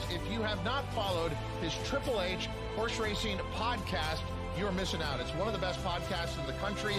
If you have not followed his Triple H Horse Racing podcast, you're missing out. It's one of the best podcasts in the country.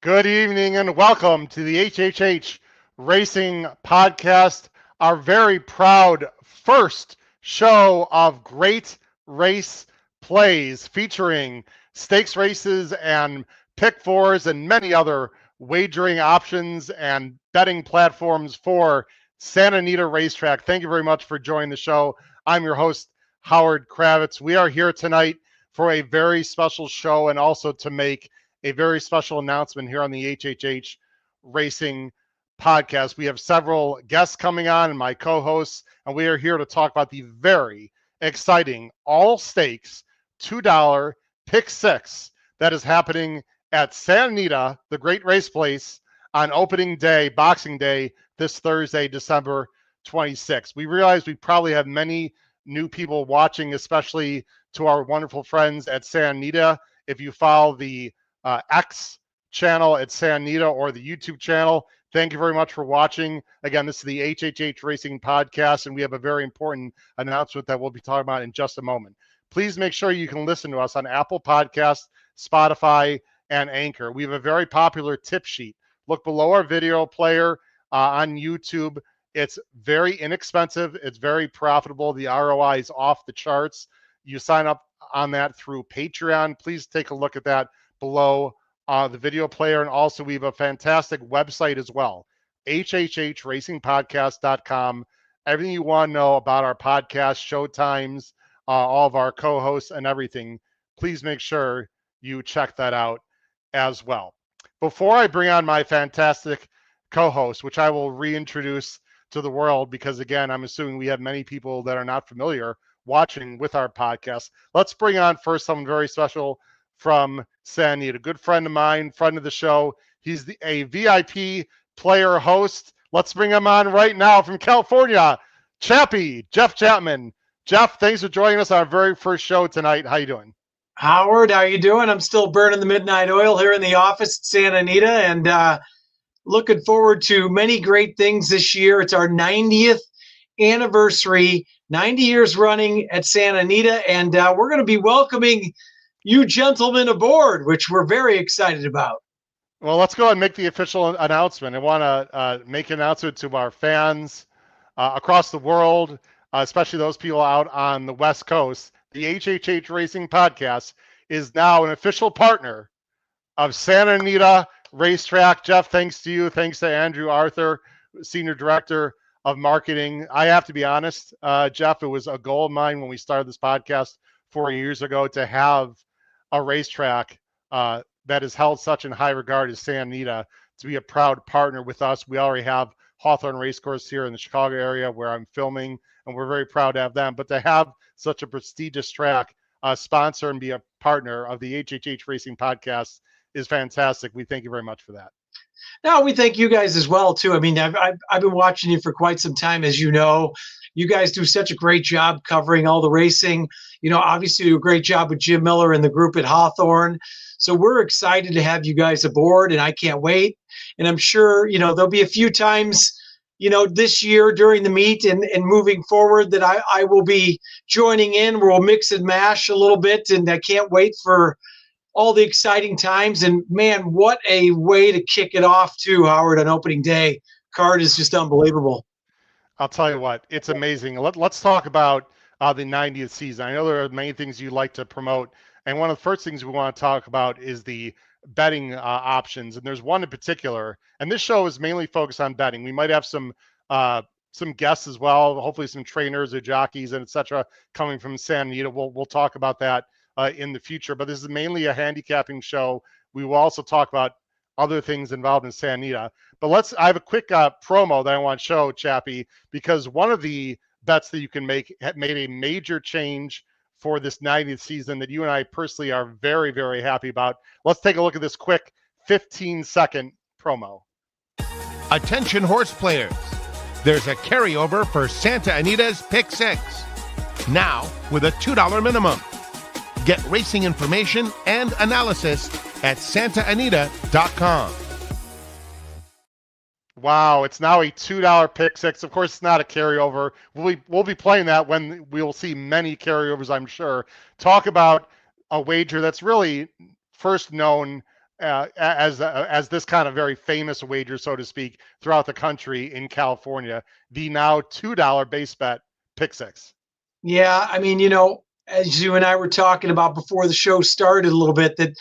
Good evening and welcome to the HHH Racing Podcast, our very proud first show of great race plays featuring stakes races and pick fours and many other wagering options and betting platforms for Santa Anita Racetrack. Thank you very much for joining the show. I'm your host, Howard Kravitz. We are here tonight for a very special show and also to make a very special announcement here on the HHH Racing Podcast. We have several guests coming on and my co-hosts, and we are here to talk about the very exciting all stakes $2 pick six that is happening at Santa Anita, the great race place, on opening day, Boxing Day, this Thursday, December 26th. We realize we probably have many new people watching, especially to our wonderful friends at Santa Anita. If you follow the X channel at Santa Anita or the YouTube channel, thank you very much for watching. Again, this is the HHH Racing Podcast, and we have a very important announcement that we'll be talking about in just a moment. Please make sure you can listen to us on Apple Podcasts, Spotify, and Anchor. We have a very popular tip sheet. Look below our video player on YouTube. It's very inexpensive. It's very profitable. The ROI is off the charts. You sign up on that through Patreon. Please take a look at that below the video player. And also we have a fantastic website as well, hhhracingpodcast.com. Everything you want to know about our podcast, show times, all of our co-hosts and everything, please make sure you check that out as well. Before I bring on my fantastic co-host, which I will reintroduce to the world, because again, I'm assuming we have many people that are not familiar watching with our podcast. Let's bring on first someone very special from Santa Anita, a good friend of mine, friend of the show. He's a VIP player host. Let's bring him on right now from California, Chappie, Jeff Chapman. Jeff, thanks for joining us on our very first show tonight. How you doing? Howard, how you doing? I'm still burning the midnight oil here in the office at Santa Anita, and looking forward to many great things this year. It's our 90th anniversary, 90 years running at Santa Anita, and we're going to be welcoming you gentlemen aboard, which we're very excited about. Well, let's go ahead and make the official announcement. I want to make an announcement to our fans across the world, especially those people out on the West Coast. The HHH Racing Podcast is now an official partner of Santa Anita Racetrack. Jeff, thanks to you. Thanks to Andrew Arthur, Senior Director of Marketing. I have to be honest, Jeff, it was a goal of mine when we started this podcast 4 years ago to have a racetrack that is held such in high regard as Santa Anita to be a proud partner with us. We already have Hawthorne Racecourse here in the Chicago area where I'm filming, and we're very proud to have them. But to have such a prestigious track sponsor and be a partner of the HHH Racing Podcast is fantastic. We thank you very much for that. No, we thank you guys as well, too. I mean, I've been watching you for quite some time, as you know. You guys do such a great job covering all the racing. You know, obviously you do a great job with Jim Miller and the group at Hawthorne. So we're excited to have you guys aboard, and I can't wait. And I'm sure, you know, there'll be a few times, you know, this year during the meet and moving forward that I will be joining in. We'll mix and mash a little bit, and I can't wait for all the exciting times. And man, what a way to kick it off too, Howard, on opening day. Card is just unbelievable. I'll tell you what, it's amazing. Let's talk about the 90th season. I know there are many things you like to promote, and one of the first things we want to talk about is the betting options. And there's one in particular, and this show is mainly focused on betting. We might have some guests as well, hopefully some trainers or jockeys and etc. coming from Santa Anita. We'll talk about that in the future, but this is mainly a handicapping show. We will also talk about other things involved in Santa Anita. But I have a quick promo that I want to show, Chappie, because one of the bets that you can make made a major change for this 90th season that you and I personally are very, very happy about. Let's take a look at this quick 15-second promo. Attention horse players. There's a carryover for Santa Anita's Pick 6. Now with a $2 minimum. Get racing information and analysis at santaanita.com. Wow, it's now a $2 pick six. Of course, it's not a carryover. We'll be playing that when we will see many carryovers, I'm sure. Talk about a wager that's really first known as this kind of very famous wager, so to speak, throughout the country in California. The now $2 base bet pick six. Yeah, I mean, as you and I were talking about before the show started a little bit, that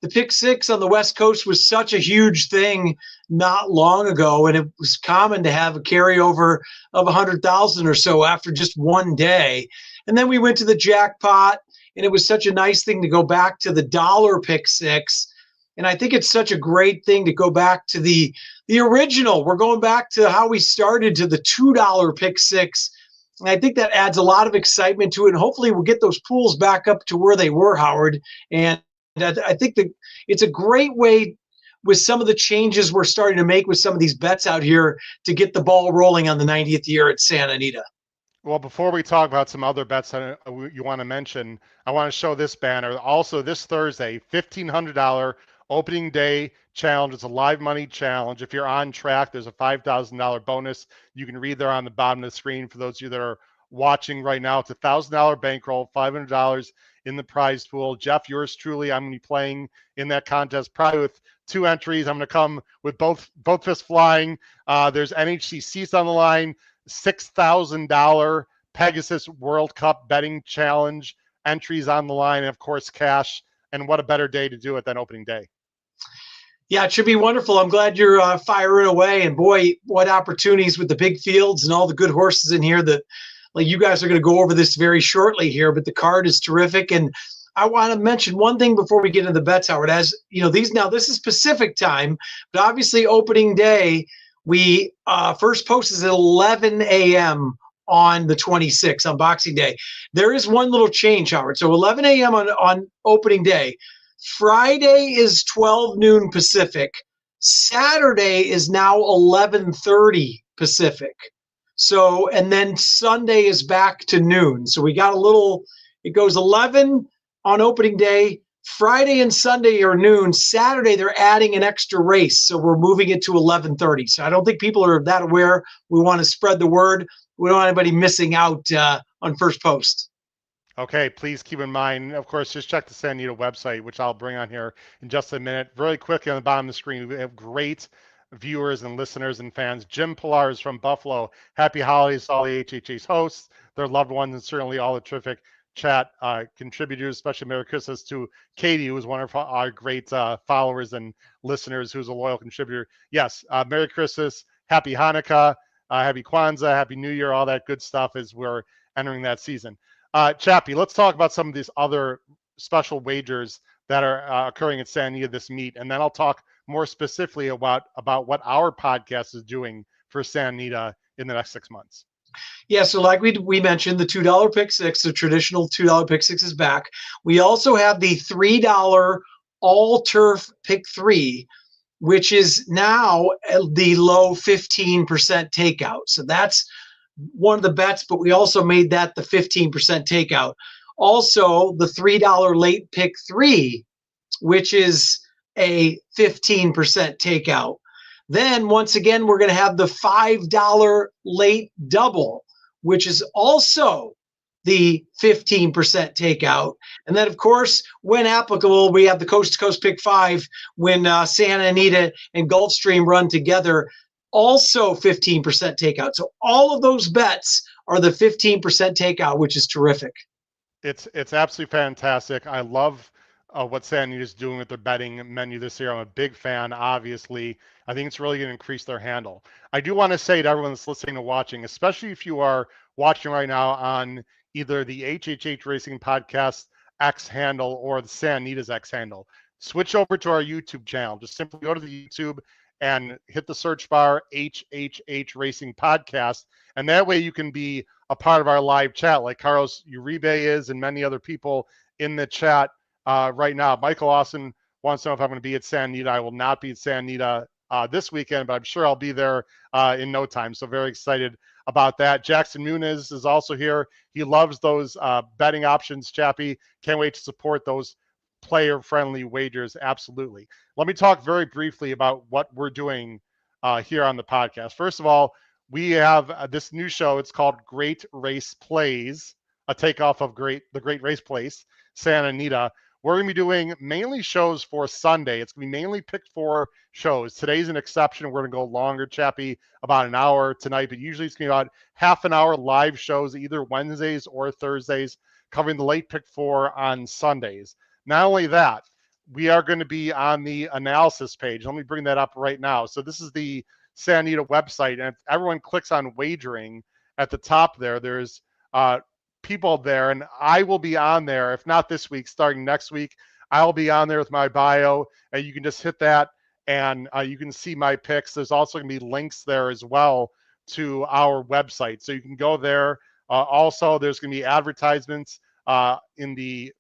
the pick six on the West Coast was such a huge thing not long ago, and it was common to have a carryover of 100,000 or so after just one day. And then we went to the jackpot, and it was such a nice thing to go back to the dollar pick six. And I think it's such a great thing to go back to the original. We're going back to how we started, to the $2 pick six. And I think that adds a lot of excitement to it. And hopefully we'll get those pools back up to where they were, Howard. And I think that it's a great way, with some of the changes we're starting to make with some of these bets out here, to get the ball rolling on the 90th year at Santa Anita. Well, before we talk about some other bets that you want to mention, I want to show this banner. Also, this Thursday, $1,500 opening day challenge. It's a live money challenge. If you're on track, there's a $5,000 bonus. You can read there on the bottom of the screen. For those of you that are watching right now, it's a $1,000 bankroll, $500 in the prize pool. Jeff, yours truly, I'm going to be playing in that contest, probably with 2 entries. I'm going to come with both fists flying. There's NHC seats on the line, $6,000 Pegasus World Cup betting challenge entries on the line, and of course cash. And what a better day to do it than opening day. Yeah, it should be wonderful. I'm glad you're firing away. And boy, what opportunities with the big fields and all the good horses in here. That, like, you guys are going to go over this very shortly here, but the card is terrific. And I want to mention one thing before we get into the bets, Howard. As you know, this is Pacific time, but obviously opening day, we first post is at 11 a.m. on the 26th, on Boxing Day. There is one little change, Howard. So 11 a.m. on opening day. Friday is 12 noon Pacific. Saturday is now 11:30 Pacific. So, and then Sunday is back to noon. So we got a little, it goes 11 on opening day. Friday and Sunday are noon. Saturday, they're adding an extra race. So we're moving it to 11:30. So I don't think people are that aware. We want to spread the word. We don't want anybody missing out on first post. Okay, please keep in mind, of course, just check the Santa Anita website, which I'll bring on here in just a minute. Really quickly on the bottom of the screen, we have great viewers and listeners and fans. Jim Pilar is from Buffalo. Happy holidays to all the HHA's hosts, their loved ones, and certainly all the terrific chat contributors, especially Merry Christmas to Katie, who is one of our great followers and listeners, who's a loyal contributor. Yes, Merry Christmas, Happy Hanukkah, Happy Kwanzaa, Happy New Year, all that good stuff as we're entering that season. Chappie, let's talk about some of these other special wagers that are occurring at Santa Anita this meet, and then I'll talk more specifically about what our podcast is doing for Santa Anita in the next 6 months. Yeah, so like we mentioned, the $2 pick six, the traditional $2 pick six is back. We also have the $3 all turf pick three, which is now the low 15% takeout. So that's one of the bets, but we also made that the 15% takeout. Also, the $3 late pick three, which is a 15% takeout. Then once again, we're going to have the $5 late double, which is also the 15% takeout. And then, of course, when applicable, we have the Coast to Coast pick five when Santa Anita and Gulfstream run together, also 15% takeout. So all of those bets are the 15% takeout, which is terrific. It's absolutely fantastic. I love what Santa Anita is doing with their betting menu this year. I'm a big fan, obviously. I think it's really going to increase their handle. I do want to say to everyone that's listening and watching, especially if you are watching right now on either the HHH Racing Podcast X handle or the Santa Anita's X handle, switch over to our YouTube channel. Just simply go to the YouTube and hit the search bar, HHH Racing Podcast. And that way you can be a part of our live chat like Carlos Uribe is and many other people in the chat right now. Michael Austin wants to know if I'm going to be at Santa Anita. I will not be at Santa Anita this weekend, but I'm sure I'll be there in no time. So very excited about that. Jackson Muniz is also here. He loves those betting options, Chappie. Can't wait to support those player-friendly wagers. Absolutely. Let me talk very briefly about what we're doing here on the podcast. First of all, we have this new show. It's called Great Race Plays, a takeoff of the Great Race Place, Santa Anita. We're going to be doing mainly shows for Sunday. It's going to be mainly picked for shows. Today's an exception. We're going to go longer, Chappie, about an hour tonight, but usually it's going to be about half an hour live shows, either Wednesdays or Thursdays, covering the late pick four on Sundays. Not only that, we are going to be on the analysis page. Let me bring that up right now. So this is the Santa Anita website, and if everyone clicks on wagering at the top there, there's people there, and I will be on there. If not this week, starting next week, I'll be on there with my bio, and you can just hit that, and you can see my picks. There's also going to be links there as well to our website, so you can go there. Also, there's going to be advertisements in the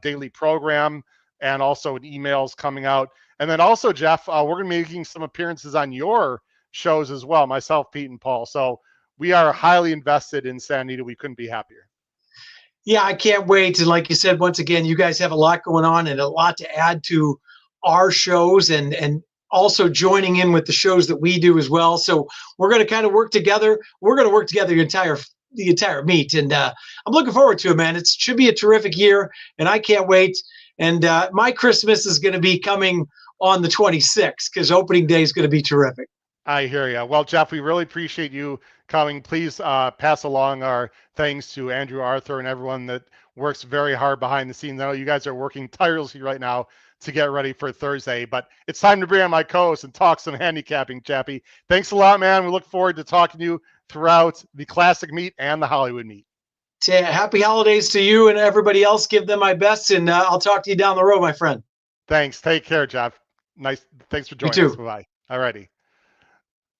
daily program, and also emails coming out. And then also, Jeff, we're going to be making some appearances on your shows as well, myself, Pete, and Paul. So we are highly invested in Santa Anita. We couldn't be happier. Yeah, I can't wait. And like you said, once again, you guys have a lot going on and a lot to add to our shows, and also joining in with the shows that we do as well. So we're going to kind of work together. We're going to work together the entire meet. And I'm looking forward to it, man. It should be a terrific year, and I can't wait. And my Christmas is going to be coming on the 26th because opening day is going to be terrific. I hear you. Well, Jeff, we really appreciate you coming. Please pass along our thanks to Andrew Arthur and everyone that works very hard behind the scenes. I know you guys are working tirelessly right now to get ready for Thursday, but it's time to bring on my co-host and talk some handicapping, Chappie. Thanks a lot, man. We look forward to talking to you throughout the Classic meet and the Hollywood meet. Happy holidays to you and everybody else. Give them my best, and I'll talk to you down the road, my friend. Thanks. Take care, Jeff. Nice. Thanks for joining us. Bye-bye. All righty.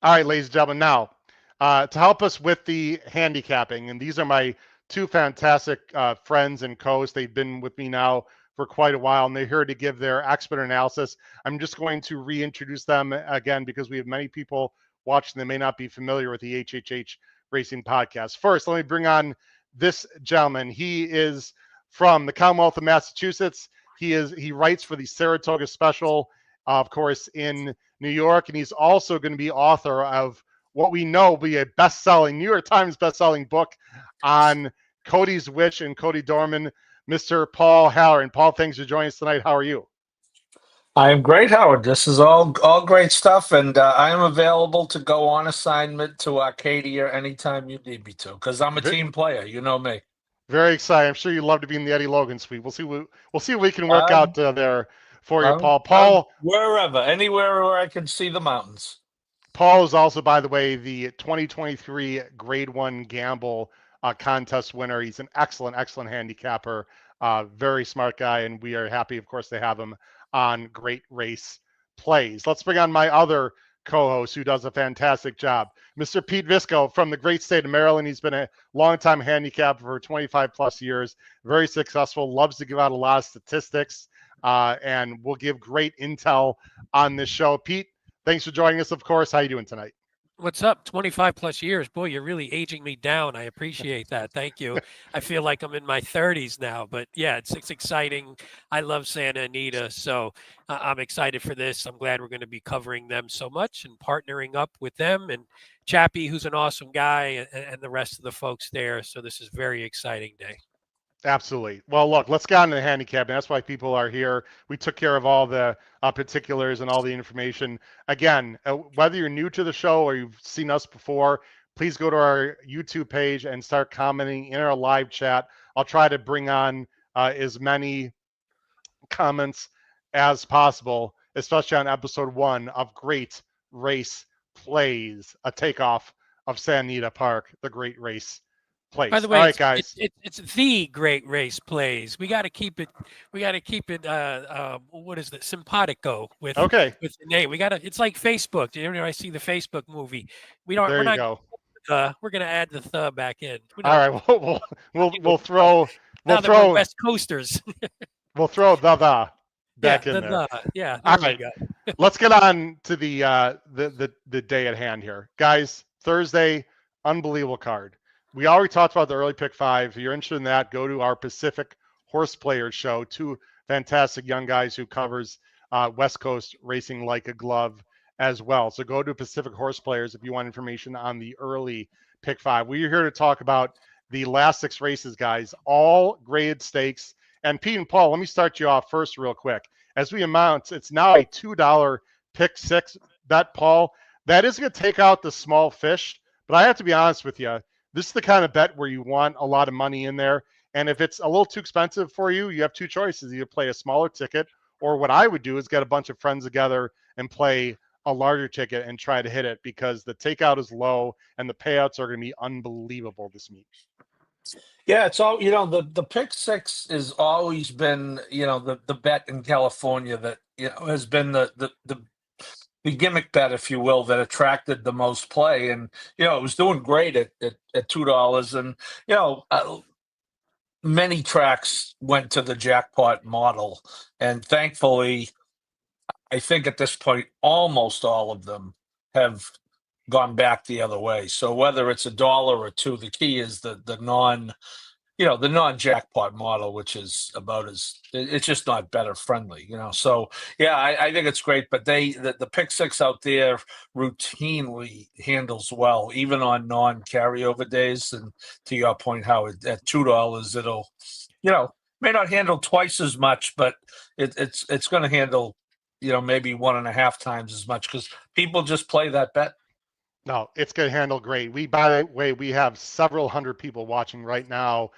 All right, ladies and gentlemen, now to help us with the handicapping, and these are my two fantastic friends and co-hosts. They've been with me now for quite a while, and they're here to give their expert analysis. I'm just going to reintroduce them again because we have many people watching that may not be familiar with the HHH Racing Podcast. First, let me bring on this gentleman. He is from the Commonwealth of Massachusetts. He writes for the Saratoga Special, of course, in New York, and he's also going to be author of what we know will be a best-selling, New York Times best-selling book on Cody's Witch and Cody Dorman, Mr. Paul Halloran. Paul, thanks for joining us tonight. How are you? I am great, Howard. This is all great stuff, and I am available to go on assignment to Arcadia anytime you need me to, because I'm a team player. You know me. Very excited. I'm sure you'd love to be in the Eddie Logan suite. We'll see what we can work out there for you, Paul. Paul, wherever, anywhere where I can see the mountains. Paul is also, by the way, the 2023 Grade 1 Gamble contest winner. He's an excellent handicapper, very smart guy, and we are happy, of course, to have him on Great Race Plays. Let's bring on my other co-host who does a fantastic job, Mr. Pete Visco from the great state of Maryland. He's been a longtime handicapper for 25 plus years, very successful, loves to give out a lot of statistics, and will give great intel on this show. Pete, thanks for joining us, of course. How you doing tonight? What's up? 25 plus years. Boy, you're really aging me down. I appreciate that. Thank you. I feel like I'm in my 30s now, but yeah, it's exciting. I love Santa Anita, so I'm excited for this. I'm glad we're going to be covering them so much and partnering up with them and Chappie, who's an awesome guy, and the rest of the folks there. So this is a very exciting day. Absolutely. Well, look, let's get on to the handicapping. That's why people are here. We took care of all the particulars and all the information. Again, whether you're new to the show or you've seen us before, please go to our YouTube page and start commenting in our live chat. I'll try to bring on as many comments as possible, especially on episode 1 of Great Race Plays, a takeoff of Santa Anita Park, the Great Race Place. By the way, all right, guys. It's the Great Race Plays. We got to keep it. What is it? Simpatico with the name. We got to. It's like Facebook. You know, I see the Facebook movie. We're not. Go. We're gonna add the back in. All right. We'll throw. Now that we're West Coasters. We'll throw the back in there. Yeah. All right. Let's get on to the day at hand here, guys. Thursday, unbelievable card. We already talked about the early pick 5. If you're interested in that, go to our Pacific Horse Players show. 2 fantastic young guys who covers West Coast racing like a glove as well. So go to Pacific Horse Players if you want information on the early pick 5. We're here to talk about the last 6 races, guys, all graded stakes. And Pete and Paul, let me start you off first real quick. As we amount, it's now a $2 pick 6 bet, Paul. That is going to take out the small fish, but I have to be honest with you. This is the kind of bet where you want a lot of money in there. And if it's a little too expensive for you, you have 2 choices. Either play a smaller ticket, or what I would do is get a bunch of friends together and play a larger ticket and try to hit it, because the takeout is low and the payouts are going to be unbelievable this meet. Yeah, it's all, the pick 6 has always been, the bet in California that, has been the gimmick bet, if you will, that attracted the most play. And, it was doing great at $2. And, many tracks went to the jackpot model. And thankfully, I think at this point, almost all of them have gone back the other way. So whether it's $1 or $2, the key is the non-jackpot model, which is about it's just not better friendly, So yeah, I think it's great, but the pick 6 out there routinely handles well, even on non-carryover days. And to your point, how at $2 it'll, may not handle twice as much, but it's going to handle, maybe 1.5 times as much, because people just play that bet. No, it's going to handle great. By the way, we have several hundred people watching right now,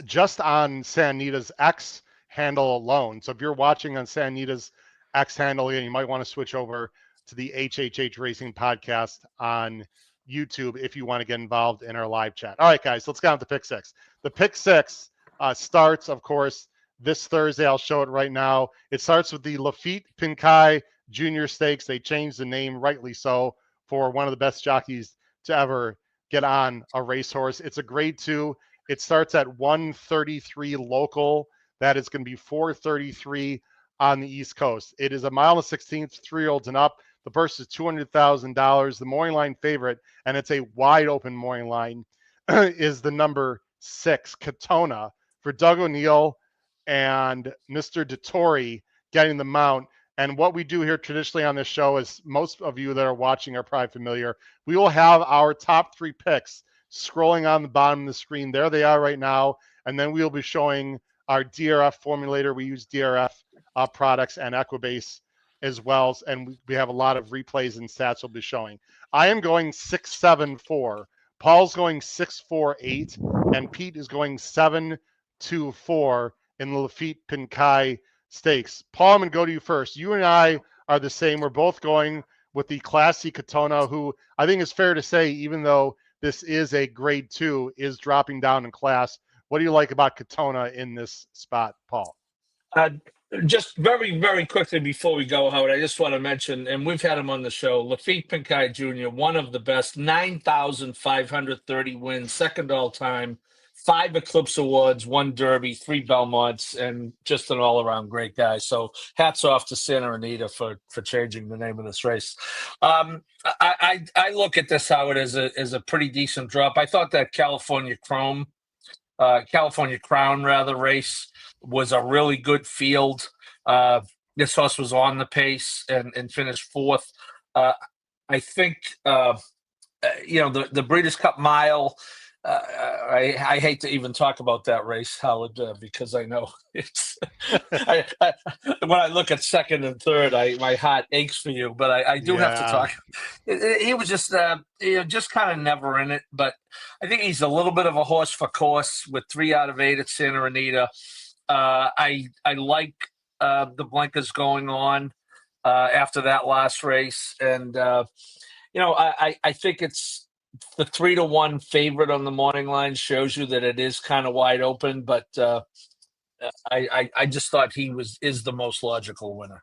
just on Santa Anita's X handle alone. So if you're watching on Santa Anita's X handle, you might want to switch over to the HHH Racing podcast on YouTube if you want to get involved in our live chat. All right, guys, let's get on to pick 6. The pick 6 starts, of course, this Thursday. I'll show it right now. It starts with the Laffit Pincay Junior Stakes. They changed the name, rightly so, for one of the best jockeys to ever get on a racehorse. It's a grade 2. It starts at 133 local. That is going to be 433 on the East Coast. It is a 1.16 miles, 3-year-olds and up. The purse is $200,000. The morning line favorite, and it's a wide open morning line, is the number 6, Katona, for Doug O'Neill and Mr. DeTore getting the mount. And what we do here traditionally on this show, is most of you that are watching are probably familiar, we will have our top 3 picks scrolling on the bottom of the screen. There they are right now. And then we'll be showing our DRF formulator. We use DRF products and Equibase as well. And we have a lot of replays and stats we'll be showing. I am going 6-7-4. Paul's going 6-4-8. And Pete is going 7-2-4 in the Laffit Pincay Stakes. Paul, I'm going to go to you first. You and I are the same. We're both going with the classy Katona, who I think is fair to say, even though this is a grade 2, is dropping down in class. What do you like about Katona in this spot, Paul? Just very, very quickly before we go, Howard, I just want to mention, and we've had him on the show, Laffit Pincay Jr., one of the best, 9,530 wins, second all time, 5 Eclipse Awards, 1 Derby, 3 Belmonts, and just an all-around great guy. So hats off to Santa Anita for changing the name of this race. I look at this, Howard, as a pretty decent drop. I thought that California Crown race was a really good field. This horse was on the pace and finished 4th. I think the Breeders' Cup Mile. I hate to even talk about that race, Howard, because I know it's. When I look at second and third, my heart aches for you. But I do have to talk. He was just just kind of never in it. But I think he's a little bit of a horse for course with 3 out of 8 at Santa Anita. I like the blinkers going on after that last race, and I think it's. The 3-1 favorite on the morning line shows you that it is kind of wide open, but I just thought he is the most logical winner.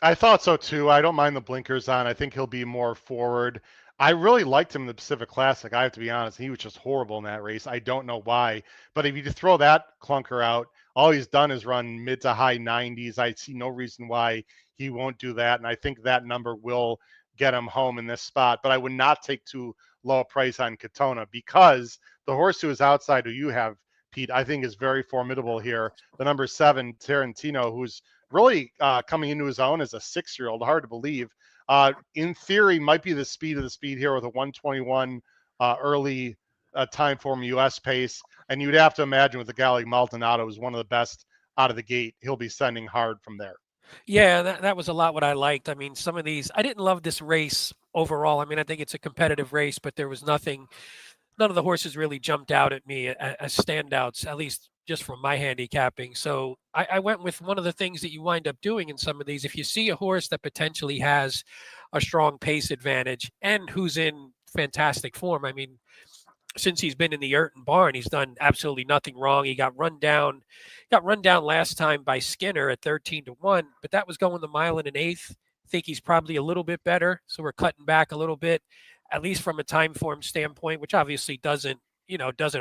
I thought so too. I don't mind the blinkers on. I think he'll be more forward. I really liked him in the Pacific Classic. I have to be honest. He was just horrible in that race. I don't know why, but if you throw that clunker out, all he's done is run mid to high 90s. I see no reason why he won't do that, and I think that number will get him home in this spot. But I would not take too low a price on Katona, because the horse who is outside, who you have, Pete, I think is very formidable here. The number 7, Tarantino, who's really coming into his own as a 6-year-old. Hard to believe. In theory, might be the speed of the speed here with a 121 early time form US pace. And you'd have to imagine with a guy like Maldonado, who's one of the best out of the gate, he'll be sending hard from there. Yeah, that was a lot what I liked. I mean, some of these, I didn't love this race overall. I mean, I think it's a competitive race, but there was nothing, none of the horses really jumped out at me as standouts, at least just from my handicapping. So I went with one of the things that you wind up doing in some of these. If you see a horse that potentially has a strong pace advantage and who's in fantastic form, I mean, since he's been in the Urton barn, he's done absolutely nothing wrong. He got run down last time by Skinner at 13-1, but that was going the mile and an eighth. I think he's probably a little bit better. So we're cutting back a little bit, at least from a time form standpoint, which obviously doesn't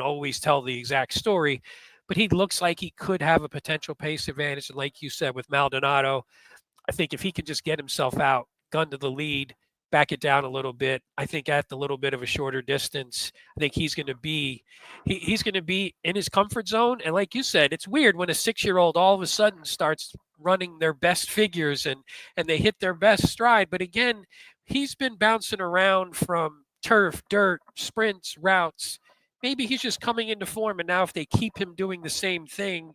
always tell the exact story, but he looks like he could have a potential pace advantage. And like you said, with Maldonado, I think if he could just get himself out, gun to the lead, back it down a little bit, I think at the little bit of a shorter distance, I think he's going to be he's going to be in his comfort zone. And like you said, it's weird when a 6-year-old all of a sudden starts running their best figures and they hit their best stride. But again, he's been bouncing around from turf, dirt, sprints, routes. Maybe he's just coming into form, and now if they keep him doing the same thing,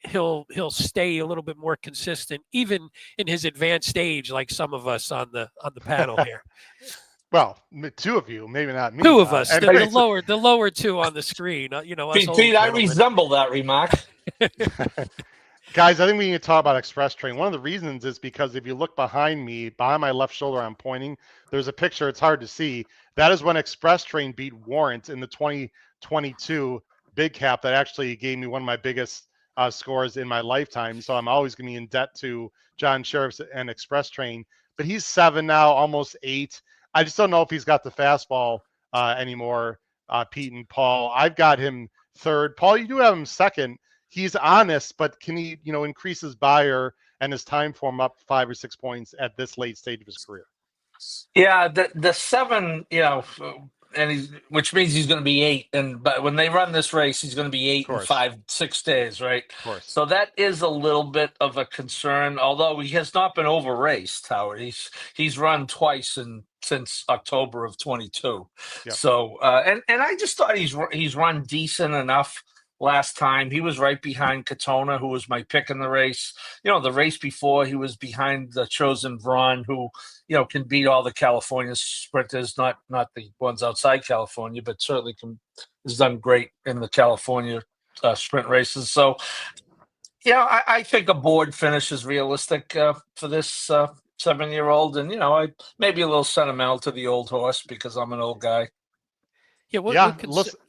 he'll stay a little bit more consistent, even in his advanced age, like some of us on the panel here. Well, two of you, maybe not me. Two of us, Anyways. the lower two on the screen. Us Pete, old I gentlemen. resemble that remark. Guys, I think we need to talk about Express Train. One of the reasons is because if you look behind me, behind my left shoulder, I'm pointing, there's a picture, it's hard to see. That is when Express Train beat Warrant in the 2022 Big Cap. That actually gave me one of my biggest scores in my lifetime. So I'm always going to be in debt to John Sheriffs and Express Train. But he's 7 now, almost 8. I just don't know if he's got the fastball anymore, Pete and Paul. I've got him third. Paul, you do have him second. He's honest, but can he, increase his buyer and his time form up 5 or 6 points at this late stage of his career? Yeah, the 7, and which means he's going to be 8. But when they run this race, he's going to be 8 in 5-6 days, right? Of course. So that is a little bit of a concern. Although he has not been over raced, Howard. He's run twice since October of 22. Yep. So and I just thought he's run decent enough. Last time he was right behind Katona, who was my pick in the race. The race before he was behind the Chosen Vron, who can beat all the California sprinters, not the ones outside California, but certainly has done great in the California sprint races. So I think a board finish is realistic for this 7-year-old, and I maybe a little sentimental to the old horse because I'm an old guy. Listen.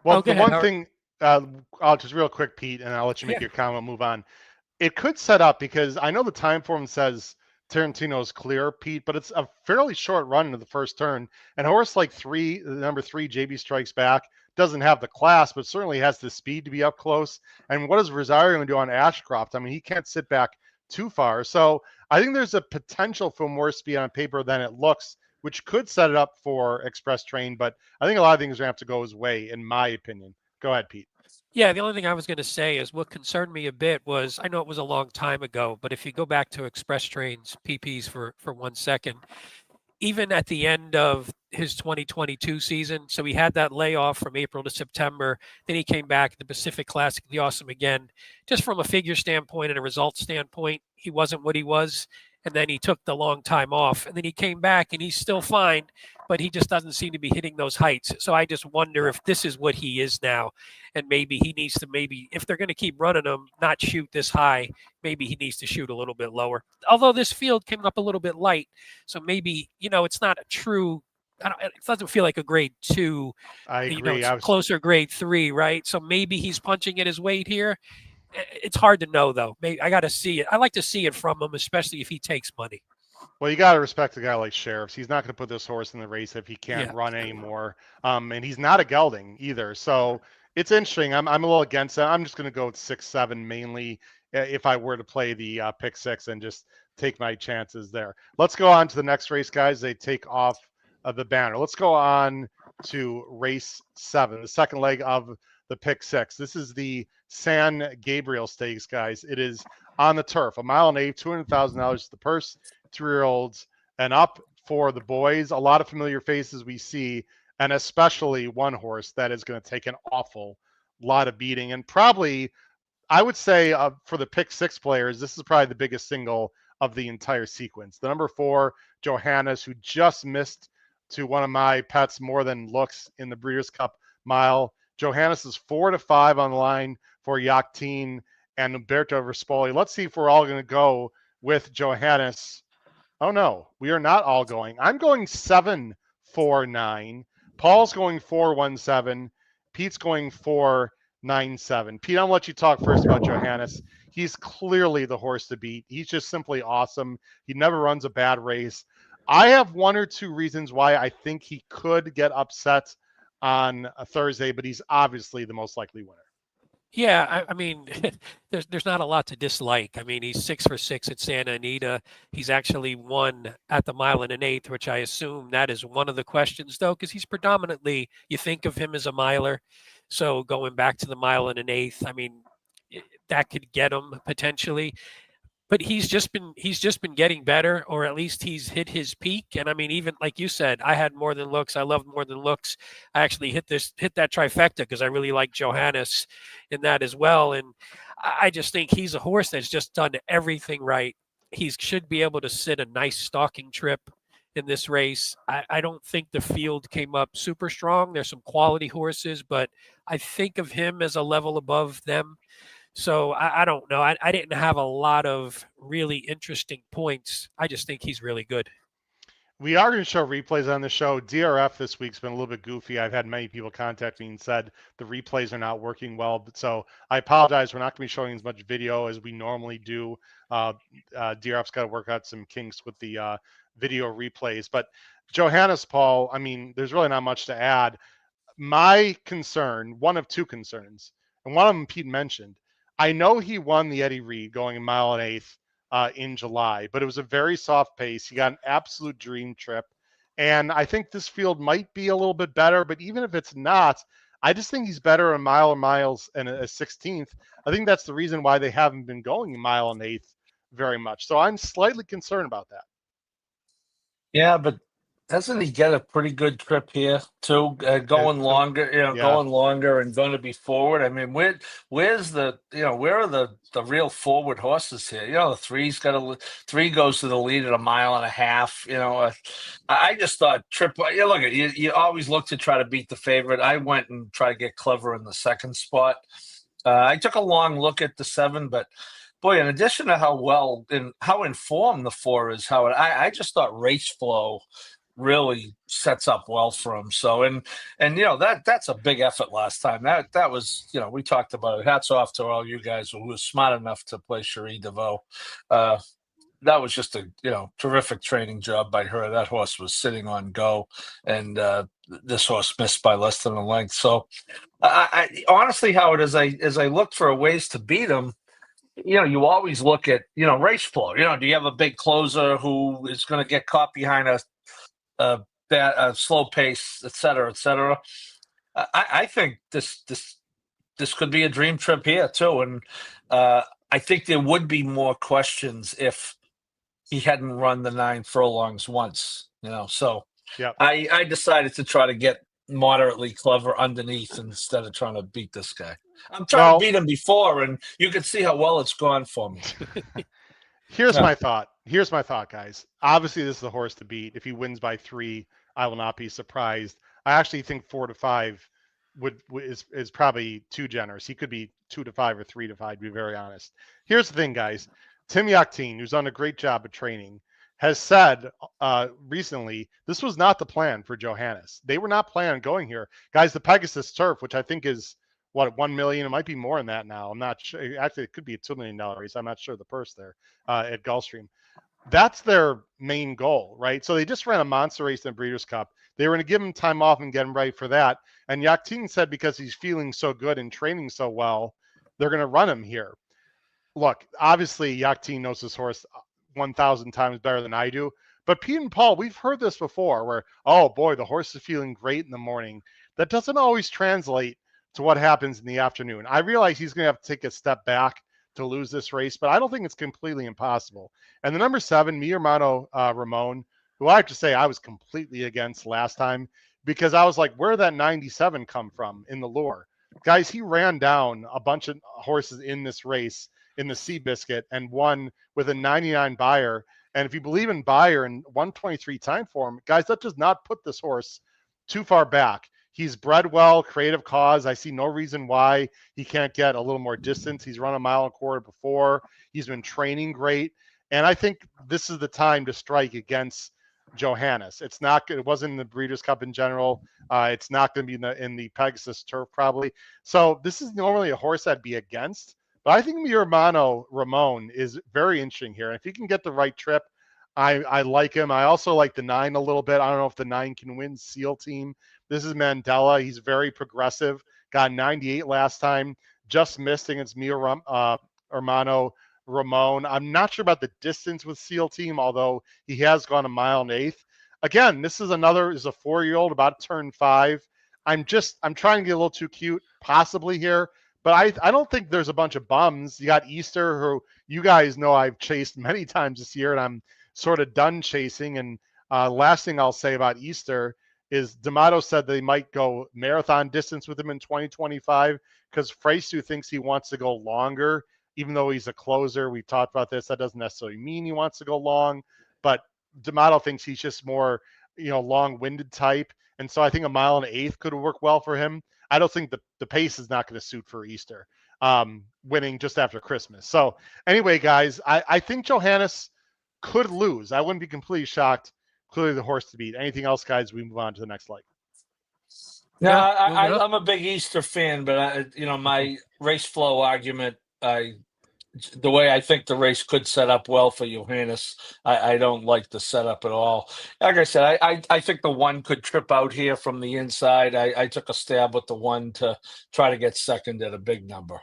Well, the one thing. I'll just real quick, Pete, and I'll let you make your comment, move on. It could set up because I know the time form says Tarantino's clear, Pete, but it's a fairly short run into the first turn. And a horse like number 3, JB Strikes Back, doesn't have the class, but certainly has the speed to be up close. And what is Rosario going to do on Ashcroft? I mean, he can't sit back too far. So I think there's a potential for more speed on paper than it looks, which could set it up for Express Train. But I think a lot of things are going to have to go his way, in my opinion. Go ahead, Pete. Yeah, the only thing I was going to say is what concerned me a bit was, I know it was a long time ago, but if you go back to Express Train's PPs for 1 second, even at the end of his 2022 season, so he had that layoff from April to September, then he came back, the Pacific Classic, the Awesome again. Just from a figure standpoint and a result standpoint, he wasn't what he was. And then he took the long time off, and then he came back and he's still fine, but he just doesn't seem to be hitting those heights. So I just wonder if this is what he is now. And maybe he needs to, if they're going to keep running him, not shoot this high, maybe he needs to shoot a little bit lower. Although this field came up a little bit light. So maybe, it's not a true, it doesn't feel like a grade 2. I agree. It's closer grade 3, right? So maybe he's punching at his weight here. It's hard to know, though. Maybe I got to see it. I like to see it from him, especially if he takes money. Well, you got to respect a guy like Sheriffs. He's not going to put this horse in the race if he can't run anymore. And he's not a gelding either. So it's interesting. I'm a little against that. I'm just going to go with 6-7 mainly if I were to play the pick 6 and just take my chances there. Let's go on to the next race, guys. They take off the banner. Let's go on to race 7, the second leg of the pick 6. This is the San Gabriel Stakes, guys. It is on the turf, a mile and 8, $200,000 the purse. 3-year-olds and up for the boys. A lot of familiar faces we see, and especially one horse that is going to take an awful lot of beating. And probably, I would say for the pick 6 players, this is probably the biggest single of the entire sequence. The number 4, Johannes, who just missed to one of my pets more than looks in the Breeders' Cup Mile. Johannes is 4-5 on the line for Yakteen and Umberto Rispoli. Let's see if we're all going to go with Johannes. Oh no, we are not all going. I'm going 7-4-9. Paul's going 4-1-7. Pete's going 4-9-7. Pete, I'll let you talk first about Johannes. He's clearly the horse to beat. He's just simply awesome. He never runs a bad race. I have 1 or 2 reasons why I think he could get upset on a Thursday, but he's obviously the most likely winner. Yeah, I mean, there's not a lot to dislike. I mean, he's 6 for 6 at Santa Anita. He's actually won at the mile and an eighth, which I assume that is one of the questions, though, because he's predominantly, you think of him as a miler. So going back to the mile and an eighth, I mean, that could get him potentially. But he's just been getting better, or at least he's hit his peak. And I mean, even like you said, I had More Than Looks. I loved More Than Looks. I actually hit that trifecta because I really like Johannes in that as well. And I just think he's a horse that's just done everything right. He should be able to sit a nice stalking trip in this race. I don't think the field came up super strong. There's some quality horses, but I think of him as a level above them. So I don't know. I didn't have a lot of really interesting points. I just think he's really good. We are going to show replays on the show. DRF this week's been a little bit goofy. I've had many people contact me and said the replays are not working well. So I apologize. We're not going to be showing as much video as we normally do. DRF's got to work out some kinks with the video replays. But Johannes, Paul, I mean, there's really not much to add. My concern, one of 2 concerns, and one of them Pete mentioned, I know he won the Eddie Reed going a mile and eighth in July, but it was a very soft pace. He got an absolute dream trip. And I think this field might be a little bit better, but even if it's not, I just think he's better a mile and miles and a 16th. I think that's the reason why they haven't been going a mile and eighth very much. So I'm slightly concerned about that. Yeah, but doesn't he get a pretty good trip here too? Going longer, going longer and going to be forward. I mean, where's the, where are the real forward horses here? The 3 goes to the lead at a mile and a half. I just thought trip. Look at you always look to try to beat the favorite. I went and tried to get clever in the second spot. I took a long look at the 7, but boy, in addition to how informed the 4 is, I just thought race flow really sets up well for him. So and that's a big effort last time. That was, we talked about it. Hats off to all you guys who were smart enough to play Cherie DeVoe. That was just a terrific training job by her. That horse was sitting on go, and this horse missed by less than a length. So I honestly, Howard, as I looked for ways to beat him, you always look at race flow. Do you have a big closer who is going to get caught behind a slow pace, et cetera, et cetera? I think this could be a dream trip here too, and I think there would be more questions if he hadn't run the 9 furlongs once. So yeah, I decided to try to get moderately clever underneath instead of trying to beat this guy. I'm trying to beat him before, and you can see how well it's gone for me. Here's my thought. Here's my thought, guys. Obviously, this is the horse to beat. If he wins by 3, I will not be surprised. I actually think 4-5 is probably too generous. He could be 2-5 or 3-5, to be very honest. Here's the thing, guys. Tim Yakteen, who's done a great job of training, has said recently this was not the plan for Johannes. They were not planning on going here. Guys, the Pegasus Turf, which I think is, what, 1 million? It might be more than that now. I'm not sure. Actually, it could be a $2 million race. I'm not sure the purse there at Gulfstream. That's their main goal, right? So they just ran a monster race in the Breeders' Cup. They were going to give him time off and get him ready for that. And Yakteen said because he's feeling so good and training so well, they're going to run him here. Look, obviously, Yakteen knows this horse 1,000 times better than I do. But Pete and Paul, we've heard this before where, oh boy, the horse is feeling great in the morning. That doesn't always translate to what happens in the afternoon. I realize he's going to have to take a step back to lose this race, but I don't think it's completely impossible. And the number 7, Mi Hermano Ramon, who I have to say I was completely against last time because I was like, where did that 97 come from in the lure? Guys, he ran down a bunch of horses in this race in the Seabiscuit and won with a 99 buyer. And if you believe in buyer and 123 time form, guys, that does not put this horse too far back. He's bred well, creative cause. I see no reason why he can't get a little more distance. He's run a mile and a quarter before. He's been training great. And I think this is the time to strike against Johannes. It wasn't in the Breeders' Cup in general. It's not going to be in the Pegasus Turf probably. So this is normally a horse I'd be against. But I think mi hermano Ramon is very interesting here. And if he can get the right trip, I like him. I also like the 9 a little bit. I don't know if the 9 can win SEAL team. This is Mandela. He's very progressive. Got 98 last time. Just missed against mi hermano Ramon. I'm not sure about the distance with SEAL team, although he has gone a mile and eighth. Again, this is a 4-year-old about to turn 5. I'm trying to get a little too cute possibly here, but I don't think there's a bunch of bums. You got Easter, who you guys know I've chased many times this year, and I'm sort of done chasing. And last thing I'll say about Easter is D'Amato said they might go marathon distance with him in 2025 because Freystu thinks he wants to go longer, even though he's a closer. We talked about this. That doesn't necessarily mean he wants to go long, but D'Amato thinks he's just more, long-winded type. And so I think a mile and an eighth could work well for him. I don't think the pace is not going to suit for Easter, winning just after Christmas. So anyway, guys, I think Johannes could lose. I wouldn't be completely shocked. Clearly the horse to beat. Anything else, guys? We move on to the next leg. No, I'm a big Easter fan, but my race flow argument, the way I think the race could set up well for Johannes, I don't like the setup at all. Like I said, I think the 1 could trip out here from the inside. I took a stab with the 1 to try to get second at a big number.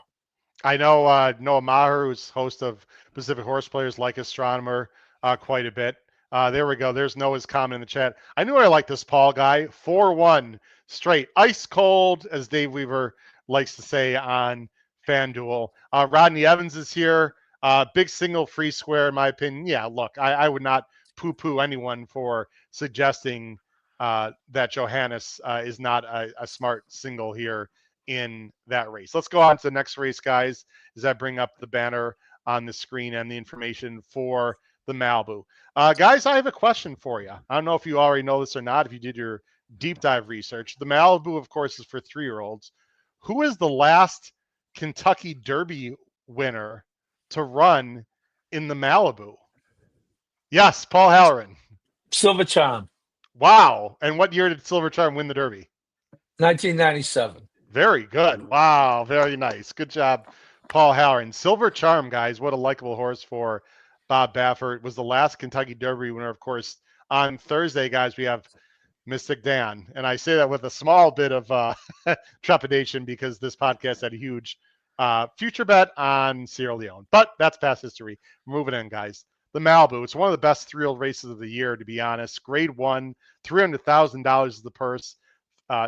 I know Noah Maher, who's host of Pacific Horse Players, like Astronomer quite a bit. There we go. There's Noah's comment in the chat. I knew I liked this Paul guy. 4-1 straight. Ice cold, as Dave Weaver likes to say on FanDuel. Rodney Evans is here. Big single free square, in my opinion. Yeah, look, I would not poo-poo anyone for suggesting that Johannes is not a smart single here in that race. Let's go on to the next race, guys, as I bring up the banner on the screen and the information for the Malibu. Guys, I have a question for you. I don't know if you already know this or not, if you did your deep dive research. The Malibu, of course, is for 3-year-olds. Who is the last Kentucky Derby winner to run in the Malibu? Yes, Paul Halloran. Silver Charm. Wow. And what year did Silver Charm win the Derby? 1997. Very good. Wow. Very nice. Good job, Paul Halloran. Silver Charm, guys. What a likable horse for Bob Baffert. Was the last Kentucky Derby winner, of course. On Thursday, guys, we have Mystic Dan. And I say that with a small bit of trepidation because this podcast had a huge future bet on Sierra Leone. But that's past history. Moving in, guys. The Malibu. It's one of the best 3-year-old races of the year, to be honest. Grade 1, $300,000 is the purse.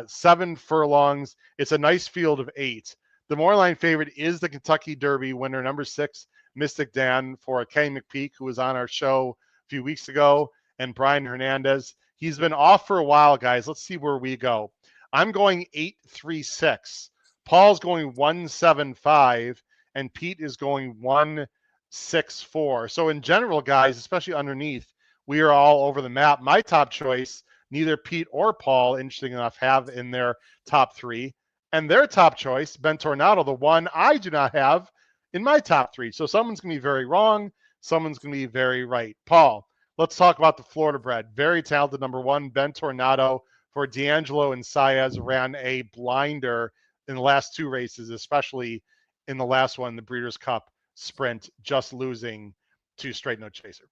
7 furlongs. It's a nice field of 8. The Moorline favorite is the Kentucky Derby winner, number 6, Mystic Dan, for Kenny McPeak, who was on our show a few weeks ago, and Brian Hernandez. He's been off for a while, guys. Let's see where we go. I'm going 8-3-6. Paul's going 1-7-5, and Pete is going 1-6-4. So in general, guys, especially underneath, we are all over the map. My top choice, neither Pete or Paul, interesting enough, have in their top 3. And their top choice, Ben Tornado, the one I do not have in my top 3. So someone's going to be very wrong. Someone's going to be very right. Paul, let's talk about the Florida bred. Very talented number 1, Ben Tornado, for D'Angelo and Saez, ran a blinder in the last 2 races, especially in the last one, the Breeders' Cup Sprint, just losing to Straight No Chaser.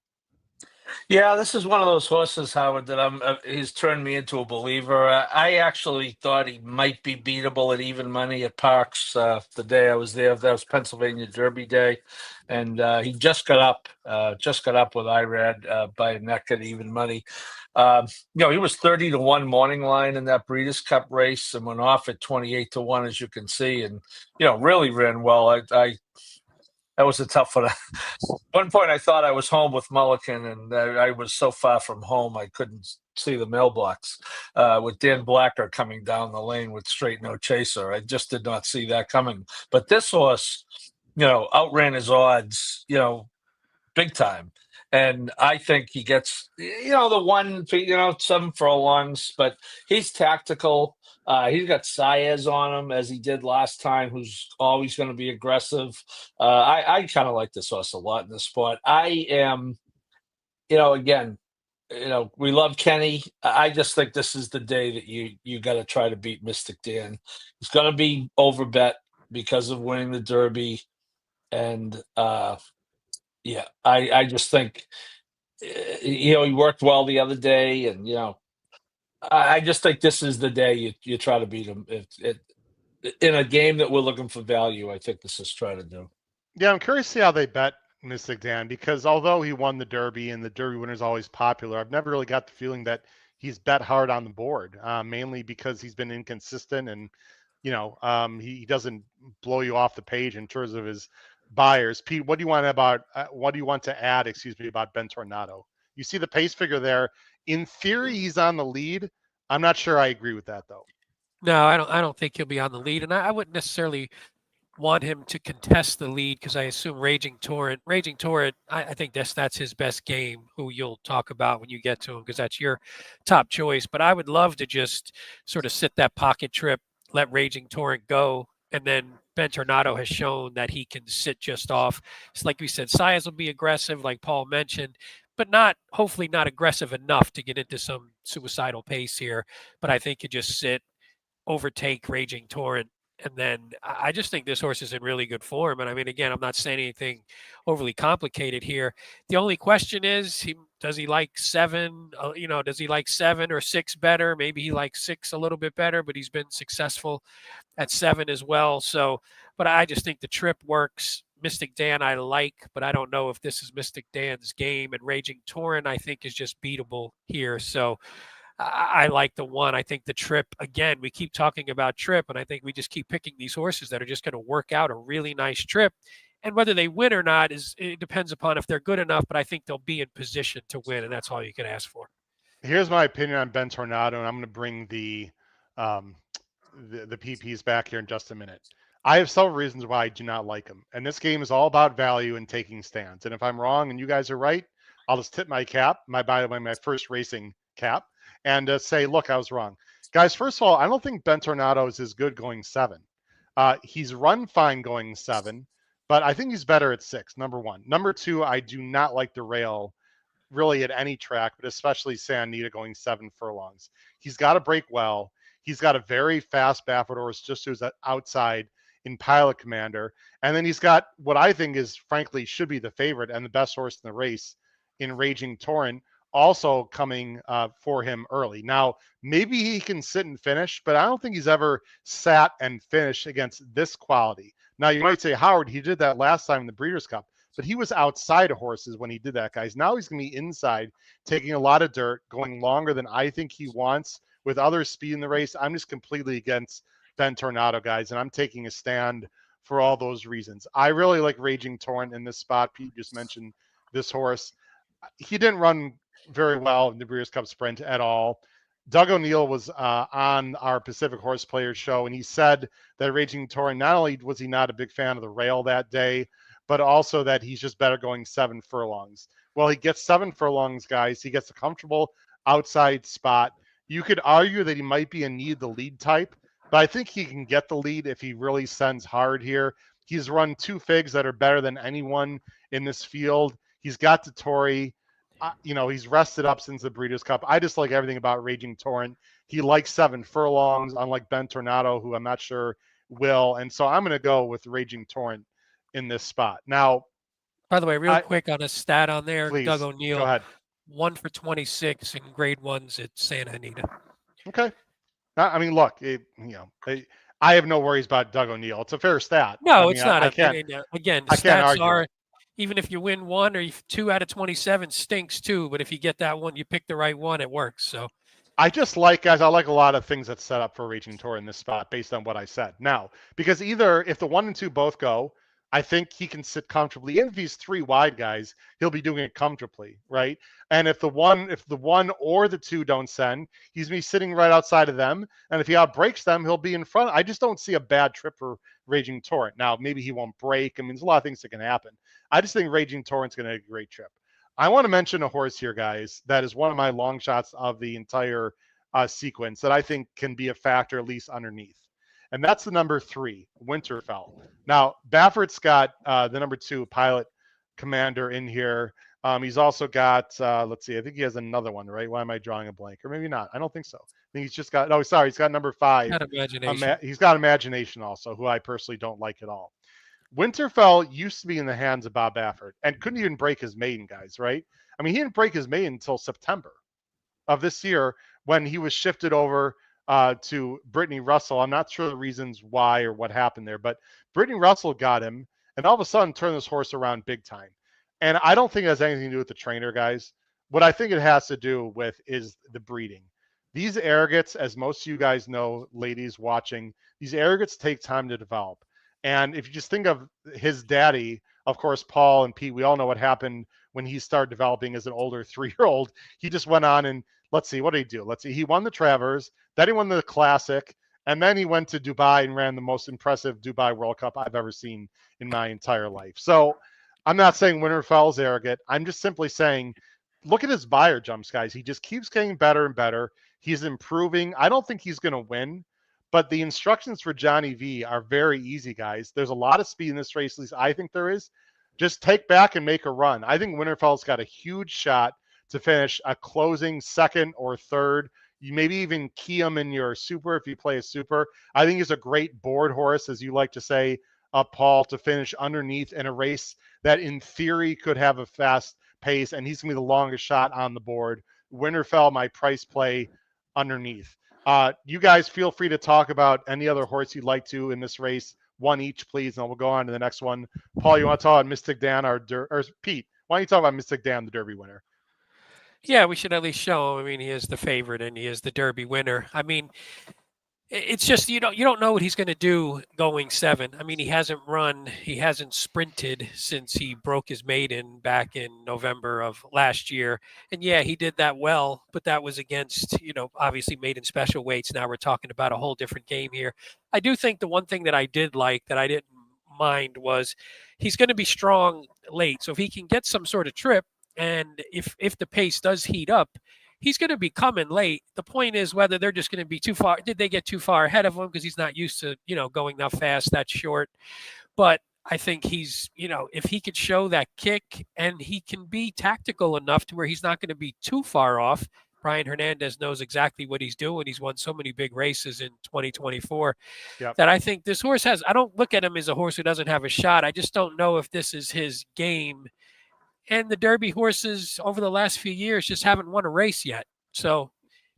Yeah, this is one of those horses, Howard, that he's turned me into a believer. I actually thought he might be beatable at even money at Parks the day I was there. That was Pennsylvania Derby Day, and he just got up with Irad by a neck at even money. He was 30-1 morning line in that Breeders' Cup race and went off at 28-1, as you can see, and really ran well. that was a tough one. One point I thought I was home with Mulligan, and I was so far from home I couldn't see the mailbox with Dan Blacker coming down the lane with straight no chaser. I just did not see that coming. But this horse, outran his odds, big time. And I think he gets, the one, 7 furlongs, but he's tactical. He's got Saez on him as he did last time, who's always going to be aggressive. I kind of like this horse a lot in this spot. I am, again, we love Kenny. I just think this is the day that you got to try to beat Mystic Dan. He's going to be overbet because of winning the Derby. And, yeah, I just think, he worked well the other day, and I just think this is the day you try to beat him. In a game that we're looking for value, I think this is try to do. Yeah, I'm curious to see how they bet Mystic Dan, because although he won the Derby and the Derby winner is always popular, I've never really got the feeling that he's bet hard on the board, mainly because he's been inconsistent and he doesn't blow you off the page in terms of his buyers. Pete, what do you want to add, about Ben Tornado? You see the pace figure there. In theory, he's on the lead. I'm not sure I agree with that, though. No, I don't think he'll be on the lead, and I wouldn't necessarily want him to contest the lead because I assume Raging Torrent, I think that's his best game, who you'll talk about when you get to him, because that's your top choice. But I would love to just sort of sit that pocket trip, let Raging Torrent go, and then Ben Tornado has shown that he can sit just off. It's like we said, Saez will be aggressive, like Paul mentioned, but hopefully not aggressive enough to get into some suicidal pace here. But I think you just sit, overtake Raging Torrent, and then I just think this horse is in really good form. And I mean, again, I'm not saying anything overly complicated here. The only question is, does he like 7? Does he like 7 or 6 better? Maybe he likes 6 a little bit better, but he's been successful at 7 as well. So, but I just think the trip works. Mystic Dan I like, but I don't know if this is Mystic Dan's game. And Raging Torrent I think is just beatable here. So I like the one. I think the trip, again, we keep talking about trip, and I think we just keep picking these horses that are just going to work out a really nice trip. And whether they win or not it depends upon if they're good enough, but I think they'll be in position to win, and that's all you can ask for. Here's my opinion on Ben Tornado, and I'm going to bring the PPs back here in just a minute. I have several reasons why I do not like him, and this game is all about value and taking stands. And if I'm wrong and you guys are right, I'll just tip my cap, my first racing cap, and say, look, I was wrong. Guys, first of all, I don't think Ben Tornado is as good going 7. He's run fine going 7, but I think he's better at 6, number one. Number two, I do not like the rail really at any track, but especially Santa Anita going 7 furlongs. He's got to break well. He's got a very fast Baffert horse just who's outside in Pilot Commander. And then he's got what I think is, frankly, should be the favorite and the best horse in the race in Raging Torrent, also coming for him early. Now, maybe he can sit and finish, but I don't think he's ever sat and finished against this quality. Now, you might say, Howard, he did that last time in the Breeders' Cup, but he was outside of horses when he did that, guys. Now he's going to be inside, taking a lot of dirt, going longer than I think he wants with other speed in the race. I'm just completely against Ben Tornado, guys, and I'm taking a stand for all those reasons. I really like Raging Torrent in this spot. Pete just mentioned this horse. He didn't run very well in the Breeders' Cup Sprint at all. Doug O'Neill was on our Pacific Horse Players show, and he said that Raging Torrent, not only was he not a big fan of the rail that day, but also that he's just better going 7 furlongs. Well, he gets 7 furlongs, guys. He gets a comfortable outside spot. You could argue that he might be in need of the lead type, but I think he can get the lead if he really sends hard here. He's run 2 figs that are better than anyone in this field. He's got the Tory. He's rested up since the Breeders' Cup. I just like everything about Raging Torrent. He likes 7 furlongs, unlike Ben Tornado, who I'm not sure will. And so I'm going to go with Raging Torrent in this spot. Now, by the way, real quick on a stat on there, please, Doug O'Neill, go ahead. 1 for 26 in grade 1s at Santa Anita. Okay. I mean, look, I have no worries about Doug O'Neill. It's a fair stat. No, it's not. Again, stats are, even if you win 1 or 2 out of 27 stinks too, but if you get that one, you pick the right one, it works. So I just like, guys, I like a lot of things that's set up for Raging Torrent in this spot based on what I said. Now, because either if the 1 and 2 both go, I think he can sit comfortably. And if he's 3 wide, guys, he'll be doing it comfortably, right? And if the one or the 2 don't send, he's be sitting right outside of them. And if he outbreaks them, he'll be in front. I just don't see a bad trip for Raging Torrent. Now, maybe he won't break. I mean, there's a lot of things that can happen. I just think Raging Torrent's going to have a great trip. I want to mention a horse here, guys, that is one of my long shots of the entire sequence that I think can be a factor, at least underneath. And that's the number 3, Winterfell. Now, Baffert's got the number 2, Pilot Commander, in here. He's also got, let's see, I think he has another one, right? Why am I drawing a blank? Or maybe not. I don't think so. I think he's just got, oh, sorry, he's got number 5. Got imagination. He's got Imagination also, who I personally don't like at all. Winterfell used to be in the hands of Bob Baffert and couldn't even break his maiden, guys, right? I mean, he didn't break his maiden until September of this year when he was shifted over to Brittany Russell. I'm not sure the reasons why or what happened there, but Brittany Russell got him and all of a sudden turned this horse around big time. And I don't think it has anything to do with the trainer, guys. What I think it has to do with is the breeding. These Arrogants, as most of you guys know, ladies watching, these Arrogants take time to develop. And if you just think of his daddy, of course, Paul and Pete, we all know what happened when he started developing as an older 3-year-old. He just went on and, let's see, what did he do? Let's see, he won the Travers, then he won the Classic, and then he went to Dubai and ran the most impressive Dubai World Cup I've ever seen in my entire life. So I'm not saying Winterfell's arrogant. I'm just simply saying, look at his buyer jumps, guys. He just keeps getting better and better. He's improving. I don't think he's going to win, but the instructions for Johnny V are very easy, guys. There's a lot of speed in this race, at least I think there is. Just take back and make a run. I think Winterfell's got a huge shot to finish a closing 2nd or 3rd. You maybe even key him in your super if you play a super. I think he's a great board horse, as you like to say, Paul, to finish underneath in a race that in theory could have a fast pace, and he's going to be the longest shot on the board. Winterfell, my price play underneath. You guys feel free to talk about any other horse you'd like to in this race. One each, please, and we'll go on to the next one. Paul, you want to talk about Mystic Dan or Pete? Why don't you talk about Mystic Dan, the Derby winner? Yeah, we should at least show him. I mean, he is the favorite and he is the Derby winner. I mean, it's just you don't know what he's going to do going 7. I mean, he hasn't sprinted since he broke his maiden back in November of last year. And yeah, he did that well, but that was against, obviously maiden special weights. Now we're talking about a whole different game here. I do think the one thing that I did like that I didn't mind was he's going to be strong late. So if he can get some sort of trip, and if the pace does heat up, he's going to be coming late. The point is whether they're just going to be too far. Did they get too far ahead of him because he's not used to, going that fast, that short? But I think he's, if he could show that kick and he can be tactical enough to where he's not going to be too far off. Brian Hernandez knows exactly what he's doing. He's won so many big races in 2024 that I think this horse has. I don't look at him as a horse who doesn't have a shot. I just don't know if this is his game. And the Derby horses over the last few years just haven't won a race yet. So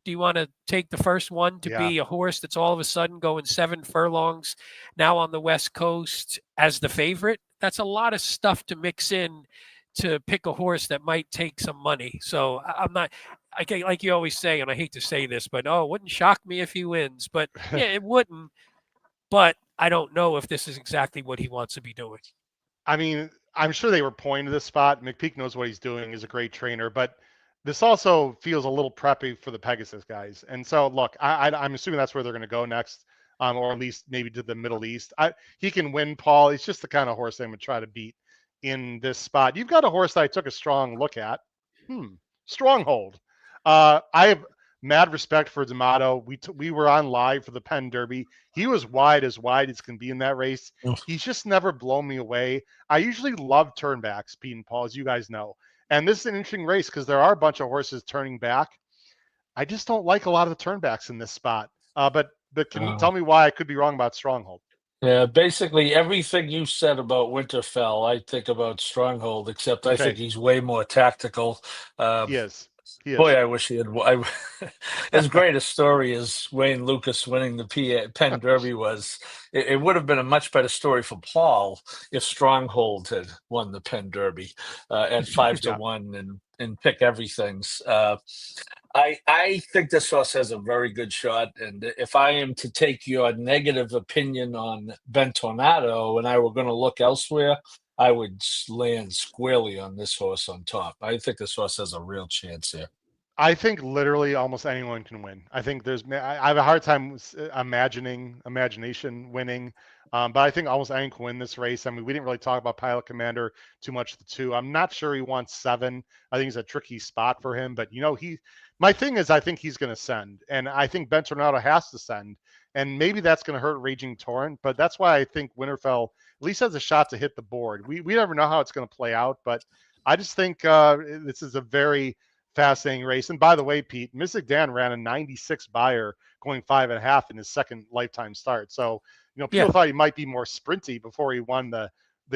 do you want to take the first one to be a horse that's all of a sudden going 7 furlongs now on the West Coast as the favorite? That's a lot of stuff to mix in to pick a horse that might take some money. So I'm not, like you always say, and I hate to say this, but it wouldn't shock me if he wins. But yeah, it wouldn't. But I don't know if this is exactly what he wants to be doing. I mean, I'm sure they were pointing to this spot. McPeak knows what he's doing. He's a great trainer, but this also feels a little preppy for the Pegasus guys. And so, look, I'm assuming that's where they're going to go next, or at least maybe to the Middle East. He can win, Paul. He's just the kind of horse I'm going to try to beat in this spot. You've got a horse that I took a strong look at. Stronghold. I have mad respect for D'Amato. We were on live for the Penn Derby. He was wide as can be in that race. He's just never blown me away. I usually love turnbacks, Pete and Paul, as you guys know. And this is an interesting race because there are a bunch of horses turning back. I just don't like a lot of the turnbacks in this spot. But can you tell me why I could be wrong about Stronghold? Yeah, basically everything you said about Winterfell, I think about Stronghold, except I think he's way more tactical. He is. Boy, I wish he had. As great a story as Wayne Lucas winning the Penn Derby was, it would have been a much better story for Paul if Stronghold had won the Penn Derby at 5-1 and pick everything's. I think this horse has a very good shot, and if I am to take your negative opinion on Bentornato and I were going to look elsewhere, I would land squarely on this horse on top. I think this horse has a real chance here. I think literally almost anyone can win. I think I have a hard time imagination winning, but I think almost anyone can win this race. I mean, we didn't really talk about Pilot Commander too much. The two, I'm not sure he wants 7. I think it's a tricky spot for him, but my thing is, I think he's going to send, and I think Ben Tornado has to send, and maybe that's going to hurt Raging Torrent, but that's why I think Winterfell at least has a shot to hit the board. We never know how it's going to play out, but I just think this is a very fascinating race. And by the way, Pete, Mystic Dan ran a 96 buyer going 5.5 in his second lifetime start. So, people thought he might be more sprinty before he won the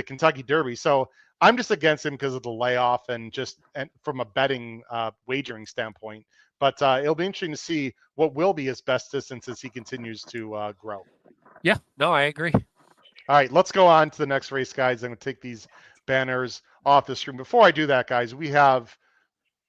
Kentucky Derby. So I'm just against him because of the layoff and from a betting wagering standpoint. But it'll be interesting to see what will be his best distance as he continues to grow. Yeah, no, I agree. All right, let's go on to the next race, guys. I'm going to take these banners off the screen. Before I do that, guys, we have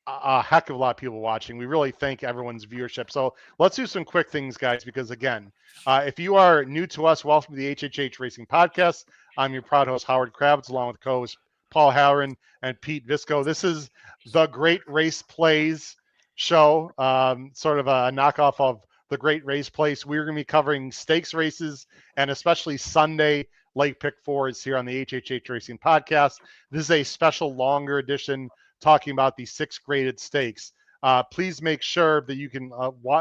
a heck of a lot of people watching. We really thank everyone's viewership. So let's do some quick things, guys, because again, if you are new to us, welcome to the HHH Racing Podcast. I'm your proud host, Howard Kravitz, along with co-host Paul Halloran and Pete Visco. This is the Great Race Plays show, sort of a knockoff of the Great Race Place. We're going to be covering stakes races and especially Sunday late pick fours here on the HHH Racing Podcast. This is a special longer edition talking about the 6 graded stakes. Please make sure that you can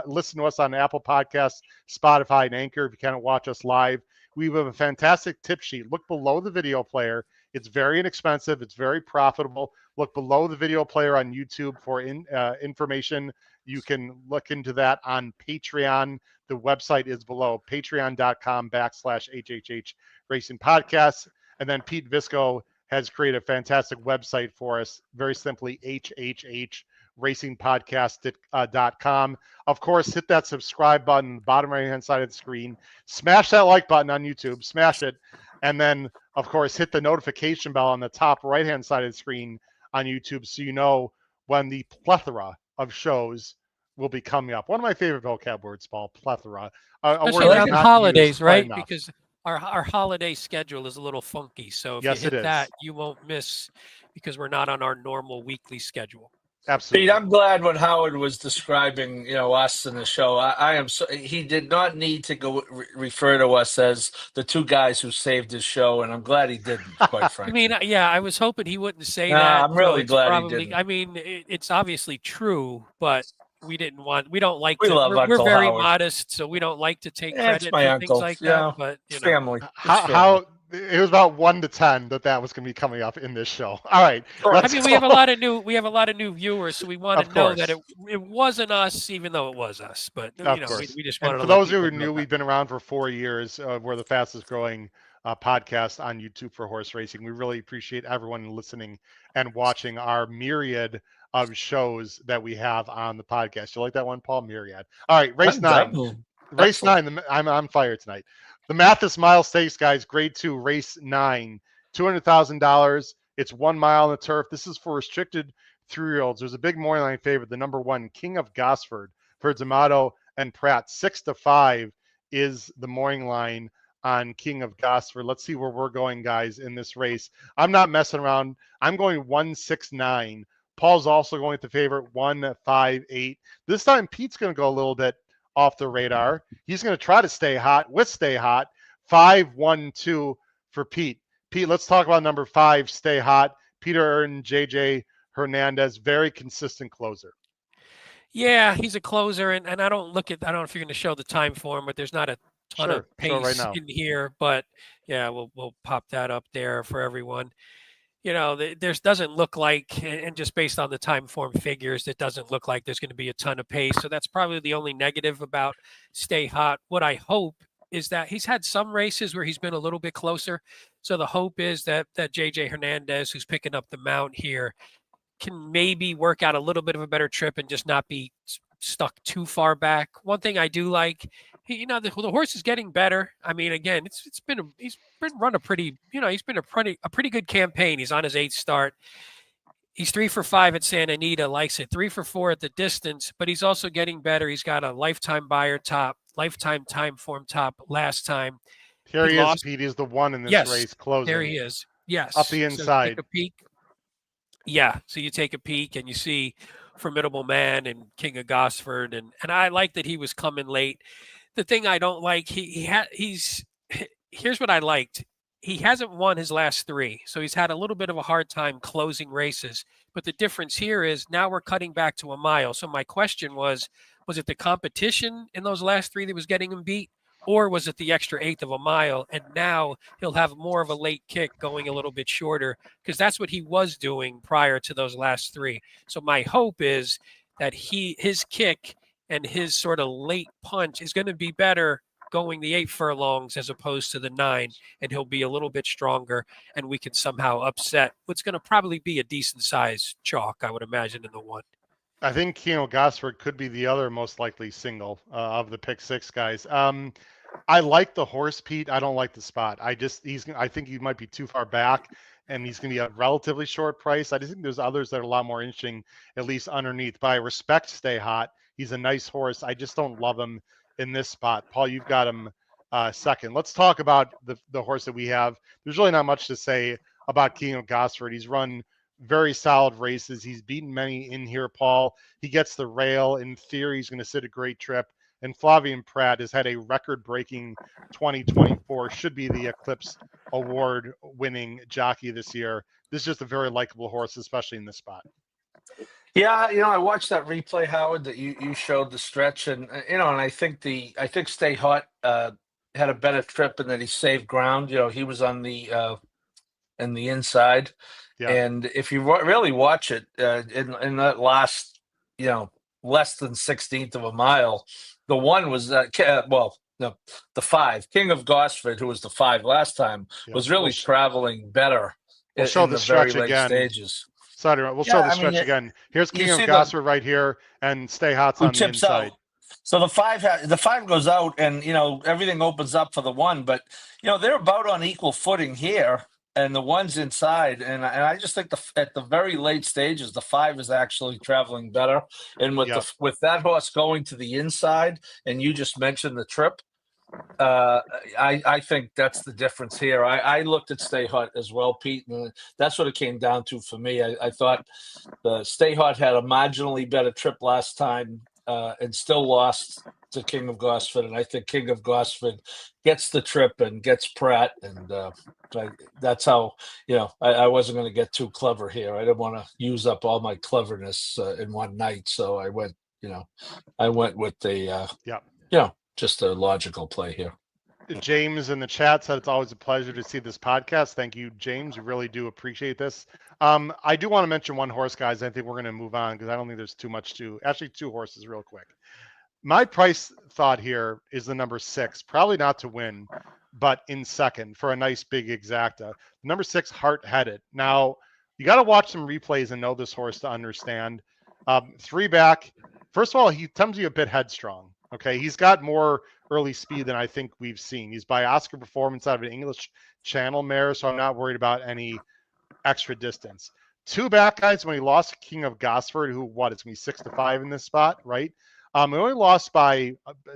listen to us on Apple Podcasts, Spotify, and Anchor. If you can't watch us live, we have a fantastic tip sheet. Look below the video player. It's very inexpensive. It's very profitable. Look below the video player on YouTube for information. You can look into that on Patreon. The website is below, patreon.com/HHH Racing Podcasts. And then Pete Visco has created a fantastic website for us. Very simply, hhhracingpodcast.com. Of course, hit that subscribe button on the bottom right-hand side of the screen. Smash that like button on YouTube. Smash it. And then, of course, hit the notification bell on the top right-hand side of the screen on YouTube so you know when the plethora of shows will be coming up. One of my favorite vocab words, Paul, plethora. Especially around the holidays, right? Because our holiday schedule is a little funky. So if you hit that, you won't miss because we're not on our normal weekly schedule. Absolutely. Pete, I'm glad when Howard was describing, us in the show. I am so he did not need to go refer to us as the 2 guys who saved his show, and I'm glad he didn't. Quite frankly, I mean, I was hoping he wouldn't say that. I'm really glad he didn't. I mean, it's obviously true, but we don't like we to. Love we're very Howard. modest, so we don't like to take credit for uncle. things like that. But family. How it was about 1 to 10 that was going to be coming up in this show. All right. We have a lot of new viewers, so we want to know that it wasn't us, even though it was us. But we just wanted. And for those who are new, we've been around for 4 years. We're the fastest growing podcast on YouTube for horse racing. We really appreciate everyone listening and watching our myriad of shows that we have on the podcast. You like that one, Paul? Myriad. All right, race 9. Race 9. I'm on fire tonight. The Mathis Mile Stakes, guys, grade 2, race 9, $200,000. It's 1 mile on the turf. This is for restricted 3-year-olds. There's a big morning line favorite, the number 1, King of Gosford, for D'Amato and Pratt. 6-5 is the morning line on King of Gosford. Let's see where we're going, guys, in this race. I'm not messing around. I'm going 1-6-9. Paul's also going with the favorite 1-5-8. This time, Pete's going to go a little bit off the radar. He's going to try to stay hot. 5-1-2 for Pete. Pete, let's talk about number 5, Stay Hot. Peter Erden, JJ Hernandez, very consistent closer. Yeah, he's a closer, and I don't know if you're going to show the time for him, but there's not a ton of pace in here. But yeah, we'll pop that up there for everyone. There doesn't look like, and just based on the time form figures, it doesn't look like there's going to be a ton of pace. So that's probably the only negative about Stay Hot. What I hope is that he's had some races where he's been a little bit closer. So the hope is that JJ Hernandez, who's picking up the mount here, can maybe work out a little bit of a better trip and just not be stuck too far back. One thing I do like, the horse is getting better. I mean, again, he's been a pretty good campaign. He's on his 8th start. He's 3 for 5 at Santa Anita, likes it. 3 for 4 at the distance, but he's also getting better. He's got a lifetime buyer top, lifetime time form top last time. Here he is, lost. Pete. He's the one in this Yes, race closing. there he is. Yes. Up the So inside. take a peek. Yeah. So you take a peek and you see Formidable Man and King of Gosford. And I like that he was coming late. The thing I don't like, here's what I liked. He hasn't won his last 3, so he's had a little bit of a hard time closing races. But the difference here is now we're cutting back to a mile. So my question was it the competition in those last 3 that was getting him beat? Or was it the extra 1/8 of a mile? And now he'll have more of a late kick going a little bit shorter, because that's what he was doing prior to those last 3. So my hope is that his kick and his sort of late punch is going to be better going the 8 furlongs as opposed to the 9, and he'll be a little bit stronger, and we can somehow upset what's going to probably be a decent size chalk, I would imagine, in the 1. I think King of Gosford could be the other most likely single of the pick 6 guys. I like the horse, Pete. I don't like the spot. I think he might be too far back, and he's going to be a relatively short price. I just think there's others that are a lot more interesting, at least underneath. But I respect Stay Hot. He's a nice horse. I just don't love him in this spot. Paul, you've got him second. Let's talk about the horse that we have. There's really not much to say about King of Gosford. He's run very solid races. He's beaten many in here, Paul. He gets the rail. In theory, he's going to sit a great trip. And Flavien Prat has had a record-breaking 2024, should be the Eclipse Award winning jockey this year. This is just a very likable horse, especially in this spot. Yeah, I watched that replay, Howard, that you showed the stretch, and and I think Stay Hot had a better trip and that he saved ground. He was on the inside, Yeah. and if you really watch it in that last less than 16th of a mile, the 1 was the 5 King of Gosford, who was the 5 last time, was really traveling better we'll show in the very stretch late again. stages. Sorry, we'll show the stretch again. Here's King of Gosford right here, and Stay Hot's on the inside. Out. So the 5 goes out, and everything opens up for the 1, but they're about on equal footing here, and the 1's inside, and I just think at the very late stages, the 5 is actually traveling better, and with that horse going to the inside, and you just mentioned the trip. I think that's the difference here. I looked at Stay Hot as well, Pete, and that's what it came down to for me. I thought the Stay Hot had a marginally better trip last time and still lost to King of Gosford, and I think King of Gosford gets the trip and gets Pratt, and that's how I wasn't going to get too clever here. I didn't want to use up all my cleverness in one night, so I went with the just a logical play here. James in the chat said it's always a pleasure to see this podcast. Thank you, James. We really do appreciate this. I do want to mention one horse, guys. I think we're going to move on because I don't think there's too much to. Actually, 2 horses real quick. My price thought here is the number 6, probably not to win, but in second for a nice big exacta. Number 6, Heart Headed. Now, you got to watch some replays and know this horse to understand. 3 back. First of all, he tempts you a bit headstrong. Okay, he's got more early speed than I think we've seen. He's by Oscar Performance out of an English Channel mare, so I'm not worried about any extra distance. 2 back, guys, when he lost to King of Gosford, who, it's going to be 6-5 in this spot, right? He only lost by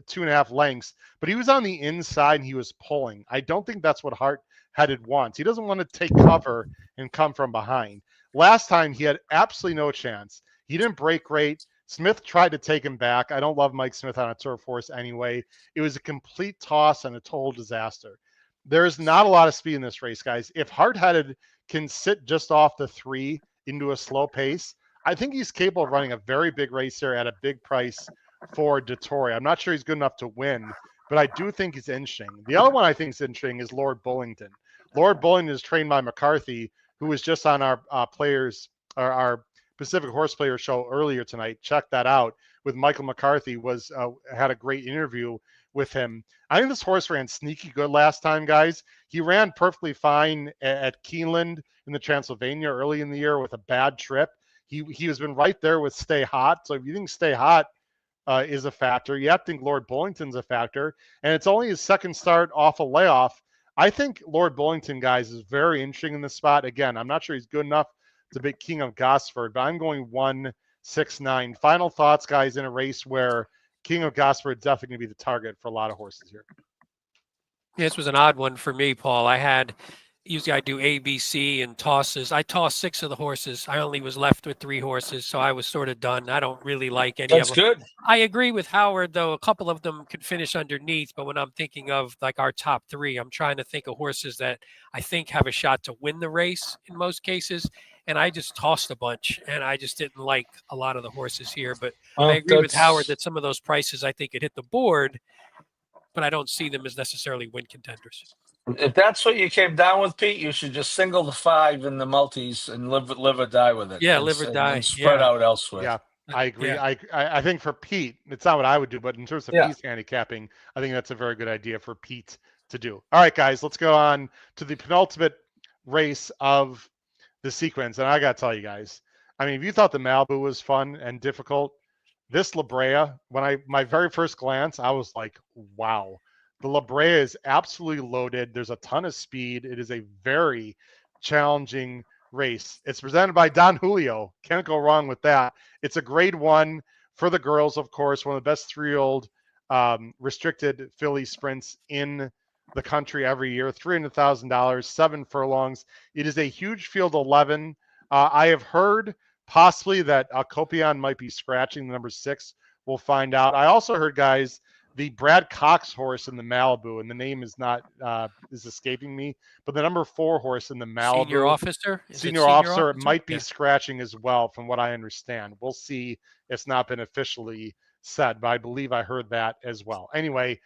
2.5 lengths, but he was on the inside and he was pulling. I don't think that's what Heart Headed wants. He doesn't want to take cover and come from behind. Last time, he had absolutely no chance. He didn't break great. Smith tried to take him back. I don't love Mike Smith on a turf horse anyway. It was a complete toss and a total disaster. There's not a lot of speed in this race, guys. If Heart Headed can sit just off the 3 into a slow pace, I think he's capable of running a very big race here at a big price for Dettori. I'm not sure he's good enough to win, but I do think he's interesting. The other one I think is interesting is Lord Bullington. Lord Bullington is trained by McCarthy, who was just on our our Pacific Horse Player show earlier tonight. Check that out with Michael McCarthy. Had a great interview with him. I think this horse ran sneaky good last time, guys. He ran perfectly fine at Keeneland in the Transylvania early in the year with a bad trip. He has been right there with Stay Hot. So if you think Stay Hot is a factor, you have to think Lord Bullington's a factor. And it's only his second start off a layoff. I think Lord Bullington, guys, is very interesting in this spot. Again, I'm not sure he's good enough It's a big King of Gosford, but I'm going 169. Final thoughts, guys, in a race where King of Gosford is definitely going to be the target for a lot of horses here. This was an odd one for me, Paul. Usually I do A, B, C and tosses. I tossed 6 of the horses. I only was left with 3 horses, so I was sort of done. I don't really like any That's of them. good. I agree with Howard, though. A couple of them could finish underneath, but when I'm thinking of like our top 3, I'm trying to think of horses that I think have a shot to win the race in most cases. And I just tossed a bunch, and I just didn't like a lot of the horses here. But I agree with Howard that some of those prices I think could hit the board, but I don't see them as necessarily win contenders. If that's what you came down with, Pete, you should just single the 5 in the multis and live or die with it. Yeah, live or die. And spread out elsewhere. Yeah, I agree. Yeah. I think for Pete, it's not what I would do, but in terms of Pete's handicapping, I think that's a very good idea for Pete to do. All right, guys, let's go on to the penultimate race of the sequence. And I got to tell you guys, I mean, if you thought the Malibu was fun and difficult, this La Brea, my very first glance, I was like, wow. The La Brea is absolutely loaded. There's a ton of speed. It is a very challenging race. It's presented by Don Julio. Can't go wrong with that. It's a grade 1 for the girls, of course, one of the best 3-year-old restricted filly sprints in the country every year. $300,000, 7 furlongs. It is a huge field 11. I have heard possibly that Copion might be scratching the number 6. We'll find out. I also heard, guys, the Brad Cox horse in the Malibu, and the name is escaping me, but the number 4 horse in the Malibu. Senior officer, it might be scratching as well, from what I understand. We'll see. It's not been officially said, but I believe I heard that as well. Anyway,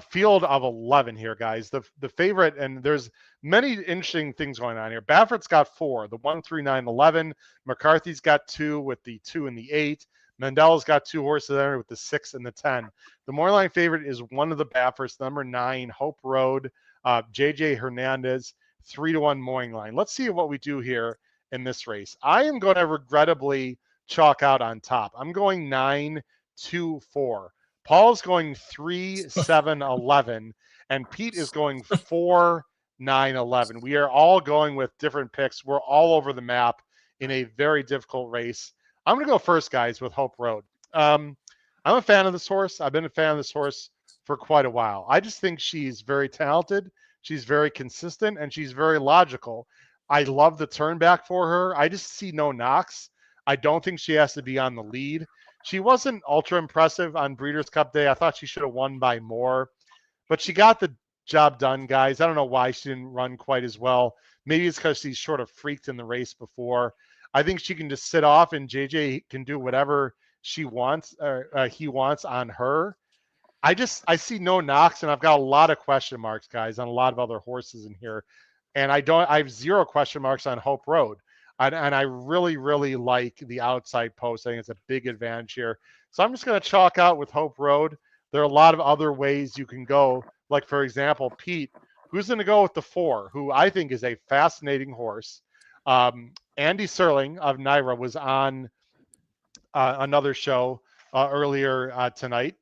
field of 11 here, guys. The favorite, and there's many interesting things going on here. Baffert's got 4, the 1, 3, 9, 11. McCarthy's got 2 with the 2 and the 8. Mandela's got 2 horses there with the 6 and the 10. The Moorline favorite is one of the Bafferts, number 9, Hope Road, JJ Hernandez, 3-1 Mooring Line. Let's see what we do here in this race. I am going to regrettably chalk out on top. I'm going 9-2-4. Paul's going 3-7-11, and Pete is going 4-9-11. We are all going with different picks. We're all over the map in a very difficult race. I'm going to go first, guys, with Hope Road. I'm a fan of this horse. I've been a fan of this horse for quite a while. I just think she's very talented. She's very consistent, and she's very logical. I love the turn back for her. I just see no knocks. I don't think she has to be on the lead. She wasn't ultra impressive on Breeders' Cup Day. I thought she should have won by more, but she got the job done, guys. I don't know why she didn't run quite as well. Maybe it's because she's sort of freaked in the race before. I think she can just sit off, and JJ can do whatever she wants, he wants on her. I see no knocks, and I've got a lot of question marks, guys, on a lot of other horses in here. And I have 0 question marks on Hope Road. And I really, really like the outside post. I think it's a big advantage here. So I'm just going to chalk out with Hope Road. There are a lot of other ways you can go. Like, for example, Pete, who's going to go with the 4, who I think is a fascinating horse. Andy Serling of Naira was on another show earlier tonight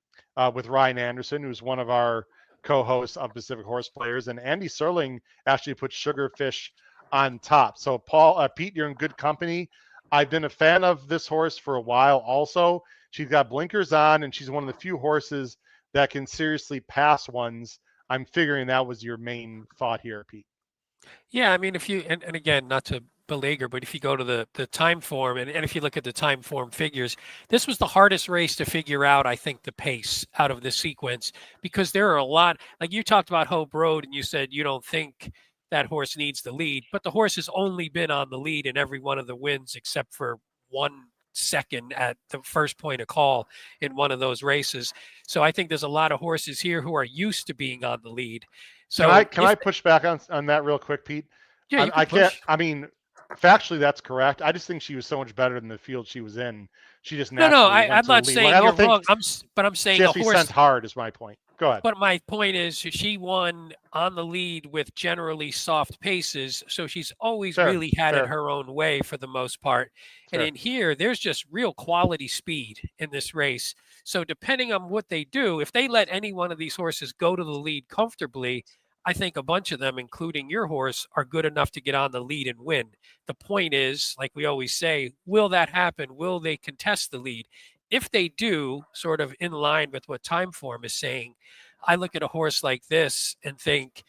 with Ryan Anderson, who's one of our co-hosts of Pacific Horse Players. And Andy Serling actually put Sugarfish on top. So Pete, you're in good company. I've been a fan of this horse for a while also. She's got blinkers on, and she's one of the few horses that can seriously pass ones. I'm figuring that was your main thought here, Pete. Yeah, I mean, if you, and again, not to belager, but if you go to the time form, and if you look at the time form figures, this was the hardest race to figure out, I think, the pace out of the sequence, because there are a lot, like you talked about Hope Road, and you said you don't think that horse needs the lead, but the horse has only been on the lead in every one of the wins except for 1 second at the first point of call in one of those races. So I think there's a lot of horses here who are used to being on the lead. So can I push back on that real quick, Pete? Yeah, I can't. I mean, factually, that's correct. I just think she was so much better than the field she was in. She just naturally I'm not saying you're wrong. I'm saying she has a to be horse sent hard is my point. Go ahead. But my point is, she won on the lead with generally soft paces, so she's always really had it her own way for the most part. And in here, there's just real quality speed in this race. So depending on what they do, if they let any one of these horses go to the lead comfortably, I think a bunch of them, including your horse, are good enough to get on the lead and win. The point is, like we always say, will that happen? Will they contest the lead? If they do, sort of in line with what Timeform is saying, I look at a horse like this and think,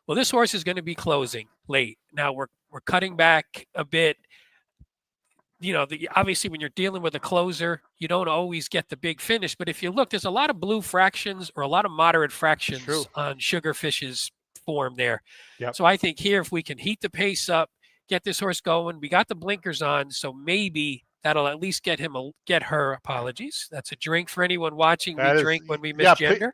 well, this horse is going to be closing late. Now we're cutting back a bit. Obviously when you're dealing with a closer, you don't always get the big finish. But if you look, there's a lot of blue fractions or a lot of moderate fractions on Sugarfish's form there. Yep. So I think here, if we can heat the pace up, get this horse going, we got the blinkers on, so maybe that'll at least get her. Apologies. That's a drink for anyone watching. We drink when we misgender.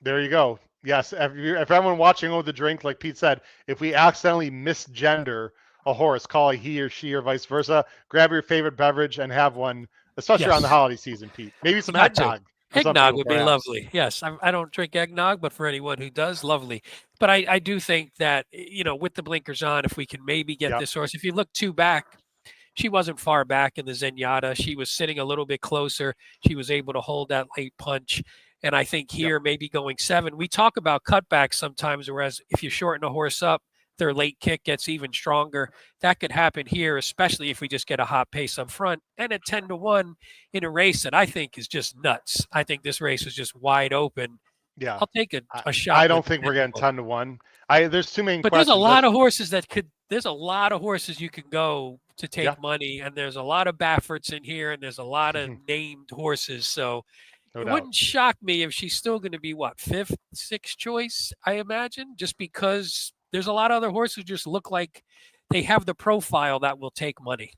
There you go. Yes, if everyone watching over the drink, like Pete said, if we accidentally misgender a horse, call it he or she or vice versa, grab your favorite beverage and have one, especially around the holiday season, Pete. Maybe some eggnog. Eggnog would be lovely. Yes, I don't drink eggnog, but for anyone who does, lovely. But I do think that, with the blinkers on, if we can maybe get this horse, if you look too back, she wasn't far back in the Zenyatta. She was sitting a little bit closer. She was able to hold that late punch. And I think here, maybe going 7, we talk about cutbacks sometimes, whereas if you shorten a horse up, their late kick gets even stronger. That could happen here, especially if we just get a hot pace up front. And at 10-1 in a race that I think is just nuts. I think this race is just wide open. Yeah, I'll take a shot. I don't think we're getting 10-1. There's too many. But questions. There's a lot of horses there's a lot of horses you can go to take money, and there's a lot of Bafferts in here, and there's a lot of named horses. So it wouldn't shock me if she's still going to be 5th, 6th choice, I imagine, just because there's a lot of other horses who just look like they have the profile that will take money.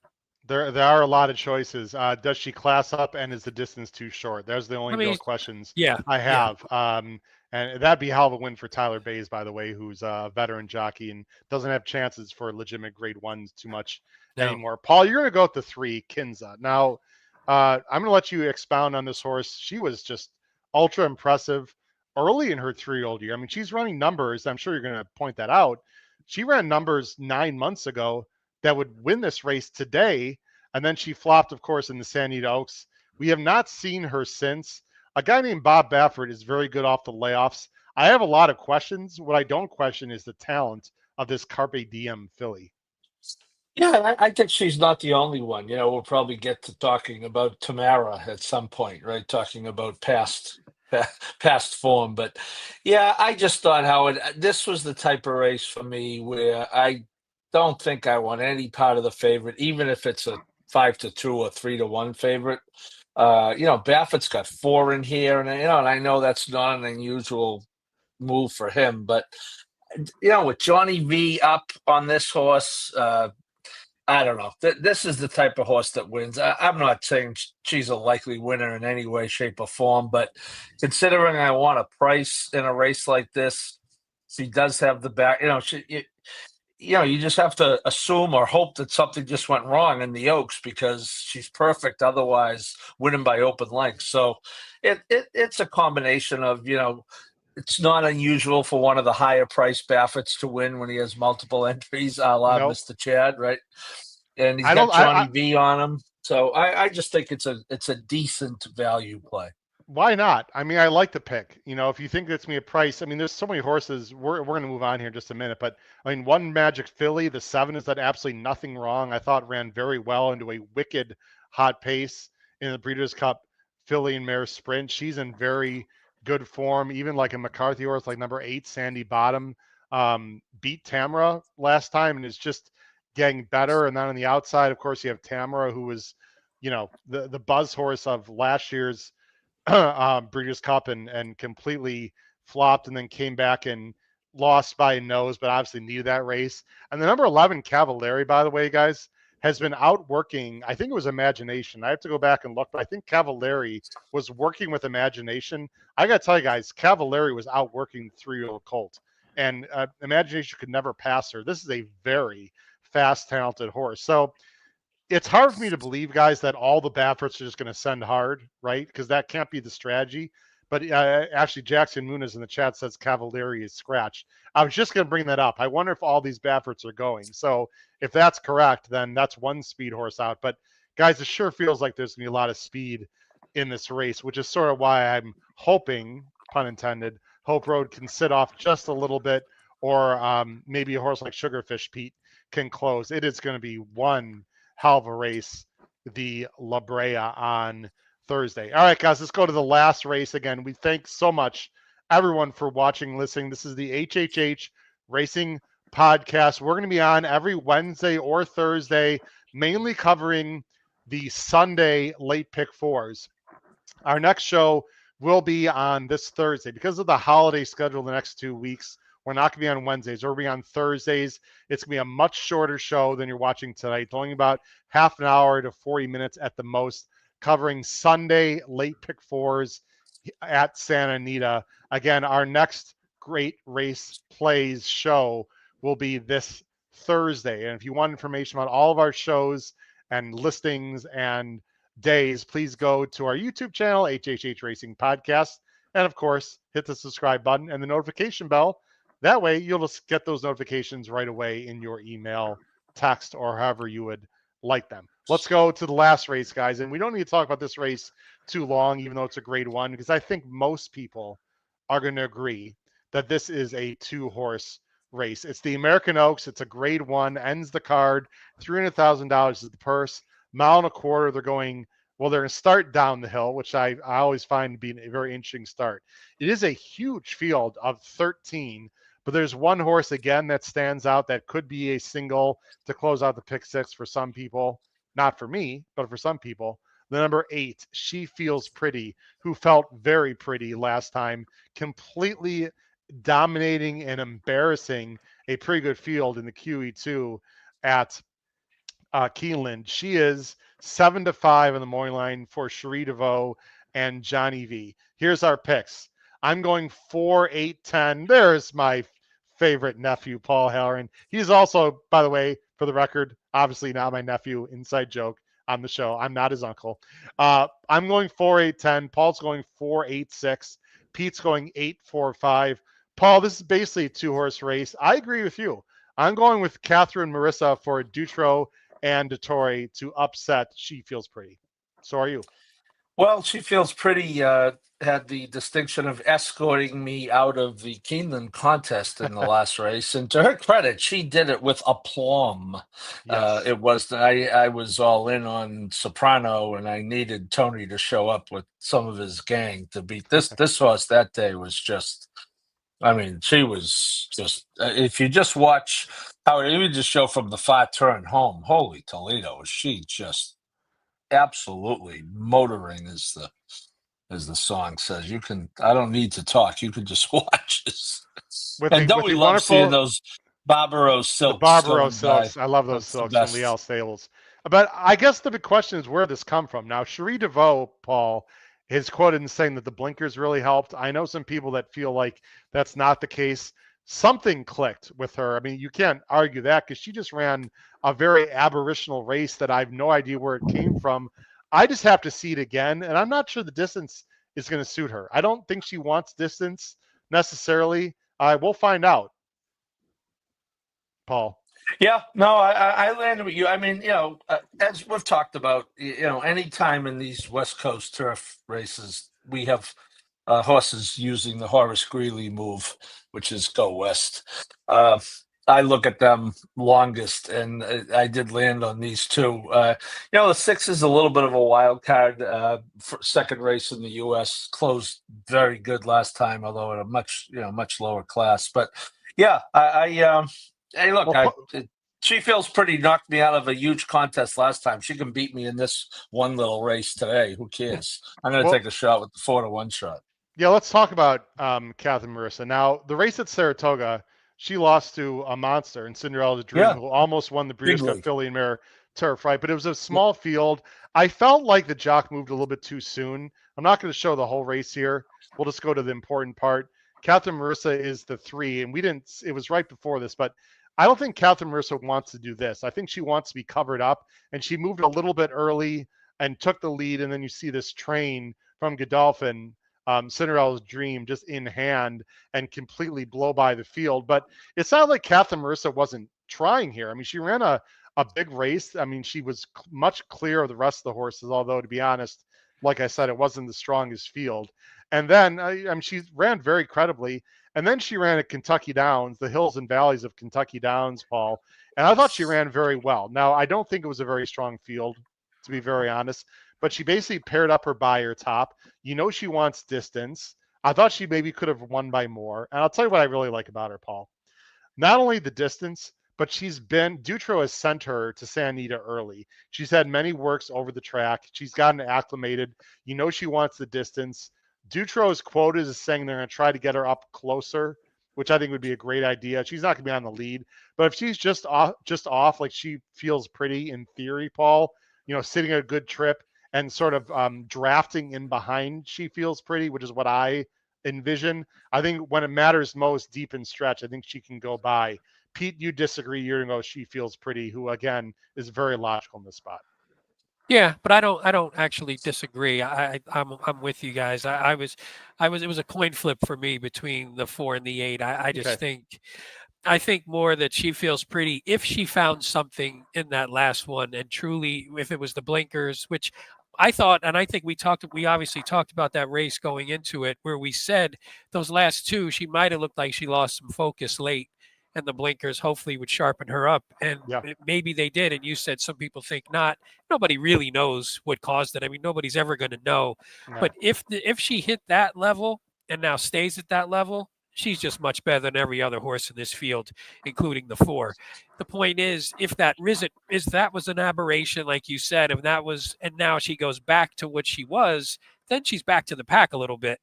There are a lot of choices. Does she class up, and is the distance too short? There's the only real questions I have. And that'd be a hell of a win for Tyler Bays, by the way, who's a veteran jockey and doesn't have chances for legitimate grade 1s too much anymore. Paul, you're going to go with the 3, Kinza. Now, I'm going to let you expound on this horse. She was just ultra impressive early in her 3-year-old year. I mean, she's running numbers. I'm sure you're going to point that out. She ran numbers 9 months ago that would win this race today. And then she flopped, of course, in the Santa Anita Oaks. We have not seen her since. A guy named Bob Baffert is very good off the layoffs. I have a lot of questions. What I don't question is the talent of this Carpe Diem filly. Yeah, I think she's not the only one. We'll probably get to talking about Tamara at some point, right? Talking about past form. But yeah, I just thought, Howard, this was the type of race for me where I don't think I want any part of the favorite, even if it's a 5-2 or 3-1 favorite. Baffert's got 4 in here, and and I know that's not an unusual move for him, but with Johnny V up on this horse, I don't know. This is the type of horse that wins. I'm not saying she's a likely winner in any way, shape, or form, but considering I want a price in a race like this, she does have the back. You just have to assume or hope that something just went wrong in the Oaks because she's perfect. Otherwise, winning by open length. So it's a combination of, it's not unusual for one of the higher priced Bafferts to win when he has multiple entries, a la Mr. Chad, right? And he's got Johnny V on him. So I just think it's a decent value play. Why not? I mean, I like the pick. If you think that's me a price, I mean, there's so many horses. We're going to move on here in just a minute, but I mean, One Magic Filly, the 7 has done absolutely nothing wrong. I thought ran very well into a wicked hot pace in the Breeders' Cup Filly and Mare Sprint. She's in very good form, even like a McCarthy horse, like number 8, Sandy Bottom, beat Tamara last time and is just getting better. And then on the outside, of course, you have Tamara, who was, the buzz horse of last year's Breeders' Cup and completely flopped and then came back and lost by a nose, but obviously needed that race. And the number 11 Cavallari, by the way, guys, has been outworking, I think it was Imagination. I have to go back and look, but I think Cavallari was working with Imagination. I got to tell you guys, Cavallari was outworking the 3-year-old colt, and Imagination could never pass her. This is a very fast, talented horse. So it's hard for me to believe, guys, that all the Bafferts are just going to send hard, right? Because that can't be the strategy. But actually, Jackson Muniz in the chat says Cavallari is scratched. I was just going to bring that up. I wonder if all these Bafferts are going. So if that's correct, then that's one speed horse out. But, guys, it sure feels like there's going to be a lot of speed in this race, which is sort of why I'm hoping, pun intended, Hope Road can sit off just a little bit or maybe a horse like Sugarfish Pete can close. It is going to be one hell of a race, the La Brea on Thursday. All right, guys, let's go to the last race again. We thank so much everyone for watching, listening. This is the HHH Racing Podcast. We're going to be on every Wednesday or Thursday, mainly covering the Sunday late pick fours. Our next show will be on this Thursday. Because of the holiday schedule the next 2 weeks, we're not going to be on Wednesdays. We're going to be on Thursdays. It's going to be a much shorter show than you're watching tonight. It's only about half an hour to 40 minutes at the most, covering Sunday late pick fours at Santa Anita. Again, our next Great Race Plays show will be this Thursday. And if you want information about all of our shows and listings and days, please go to our YouTube channel, HHH Racing Podcast. And of course, hit the subscribe button and the notification bell. That way, you'll just get those notifications right away in your email, text, or however you would like them. Let's go to the last race, guys. And we don't need to talk about this race too long, even though it's a grade one, because I think most people are going to agree that this is a two-horse race. It's the American Oaks. It's a grade one, ends the card. $300,000 is the purse. Mile and a quarter, they're going, well, they're going to start down the hill, which I always find to be a very interesting start. It is a huge field of 13, but there's one horse, again, that stands out that could be a single to close out the pick six for some people. Not for me, but for some people. The number 8, She Feels Pretty, who felt very pretty last time, completely dominating and embarrassing a pretty good field in the QE2 at Keeneland. She is 7-5 on the morning line for Cherie DeVoe and Johnny V. Here's our picks. I'm going 4, 8, 10. There's my favorite nephew, Paul Halloran. He's also, by the way, for the record, obviously not my nephew, inside joke on the show. I'm not his uncle. I'm going 4, 8, 10. Paul's going 4, 8, 6. Pete's going 8, 4, 5. Paul, this is basically a two-horse race. I agree with you. I'm going with Catherine Marissa for Dutro and DeTore to upset She Feels Pretty. So are you? Well, She Feels Pretty had the distinction of escorting me out of the Keeneland contest in the last race. And to her credit, she did it with aplomb. Yes. It was, I was all in on Soprano, and I needed Tony to show up with some of his gang to beat this. This horse that day was just, I mean, she was just, if you just watch how it even just show from the far turn home, holy Toledo, was she just absolutely motoring, as the song says. You can, I don't need to talk, you can just watch this. And don't we love seeing those Barbaro silks? The Barbaro silks. I love those silks from Leal Stables. But I guess the big question is where this come from. Now, Cherie DeVoe, Paul, is quoted in saying that the blinkers really helped. I know some people that feel like that's not the case. Something clicked with her. I mean, you can't argue that because she just ran a very aberrational race that I have no idea where it came from. I just have to see it again, and I'm not sure the distance is going to suit her. I don't think she wants distance necessarily. We'll find out. Paul. Yeah, no, I landed with you. I mean, as we've talked about, any time in these West Coast turf races, we have horses using the Horace Greeley move, which is go west. I look at them longest, and I did land on these two. The 6 is a little bit of a wild card. Second race in the U.S. closed very good last time, although at a much lower class. But yeah, hey, look, She Feels Pretty knocked me out of a huge contest last time. She can beat me in this one little race today. Who cares? I'm going to take a shot with the 4-1 shot. Yeah, let's talk about Catherine Marissa. Now, the race at Saratoga, she lost to a monster in Cinderella's Dream, who almost won the Breeders' Cup Filly and Mare turf, right? But it was a small field. I felt like the jock moved a little bit too soon. I'm not going to show the whole race here. We'll just go to the important part. Catherine Marissa is the 3, and it was right before this, but I don't think Catherine Marissa wants to do this. I think she wants to be covered up, and she moved a little bit early and took the lead, and then you see this train from Godolphin, Cinderella's Dream, just in hand and completely blow by the field. But it sounded like Catherine Marissa wasn't trying here. I mean, she ran a big race. I mean, she was much clear of the rest of the horses, although, to be honest, like I said, it wasn't the strongest field. And then she ran very credibly. And then she ran at Kentucky Downs, the hills and valleys of Kentucky Downs, Paul. And I thought she ran very well. Now, I don't think it was a very strong field, to be very honest, but she basically paired up her buyer top. You know, she wants distance. I thought she maybe could have won by more. And I'll tell you what I really like about her, Paul. Not only the distance, but Dutro has sent her to Santa Anita early. She's had many works over the track. She's gotten acclimated. You know, she wants the distance. Dutro's quoted as saying they're going to try to get her up closer, which I think would be a great idea. She's not going to be on the lead, but if she's just off, like she feels pretty in theory, Paul, you know, sitting a good trip and sort of drafting in behind, she feels pretty, which is what I envision. I think when it matters most, deep in stretch, I think she can go by. Pete, you disagree. You're going to go, she feels pretty, who again is very logical in this spot. Yeah, but I don't actually disagree. I'm with you guys. It was a coin flip for me between the 4 and the 8. I just think I think more that she feels pretty if she found something in that last one, and truly if it was the blinkers, which I thought, and I think we obviously talked about that race going into it, where we said those last two, she might have looked like she lost some focus late, and the blinkers hopefully would sharpen her up. And maybe they did. And you said some people think not. Nobody really knows what caused it. I mean, nobody's ever going to know. No. But if she hit that level and now stays at that level, she's just much better than every other horse in this field, including the 4. The point is, if that was an aberration, like you said, and now she goes back to what she was, then she's back to the pack a little bit.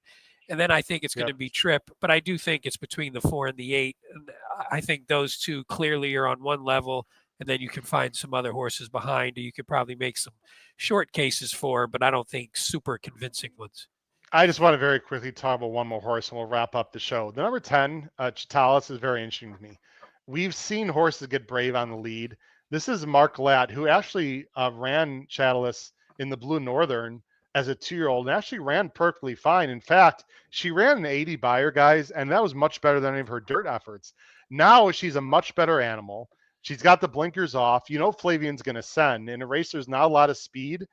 And then I think it's going to be Trip, but I do think it's between the 4 and the 8. And I think those two clearly are on one level, and then you can find some other horses behind, or you could probably make some short cases for, but I don't think super convincing ones. I just want to very quickly talk about one more horse, and we'll wrap up the show. The number 10, Chitalis, is very interesting to me. We've seen horses get brave on the lead. This is Mark Latt, who actually ran Chitalis in the Blue Northern as a 2-year-old and actually ran perfectly fine. In fact, she ran an 80 buyer, guys, and that was much better than any of her dirt efforts. Now she's a much better animal. She's got the blinkers off. You know Flavian's going to send. In a race, there's not a lot of speed.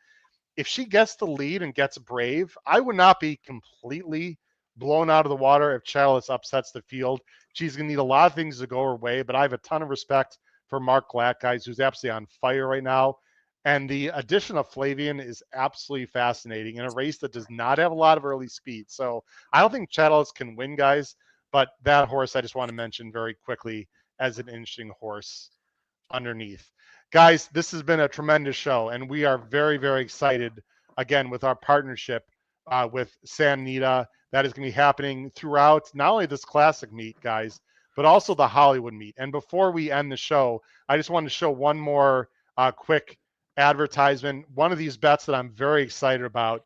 If she gets the lead and gets brave, I would not be completely blown out of the water if Chalice upsets the field. She's going to need a lot of things to go her way, but I have a ton of respect for Mark Glatt, guys, who's absolutely on fire right now. And the addition of Flavian is absolutely fascinating in a race that does not have a lot of early speed. So I don't think Chalice can win, guys, but that horse I just want to mention very quickly as an interesting horse underneath. Guys, this has been a tremendous show, and we are very, very excited, again, with our partnership with Santa Anita. That is going to be happening throughout not only this classic meet, guys, but also the Hollywood meet. And before we end the show, I just wanted to show one more quick advertisement. One of these bets that I'm very excited about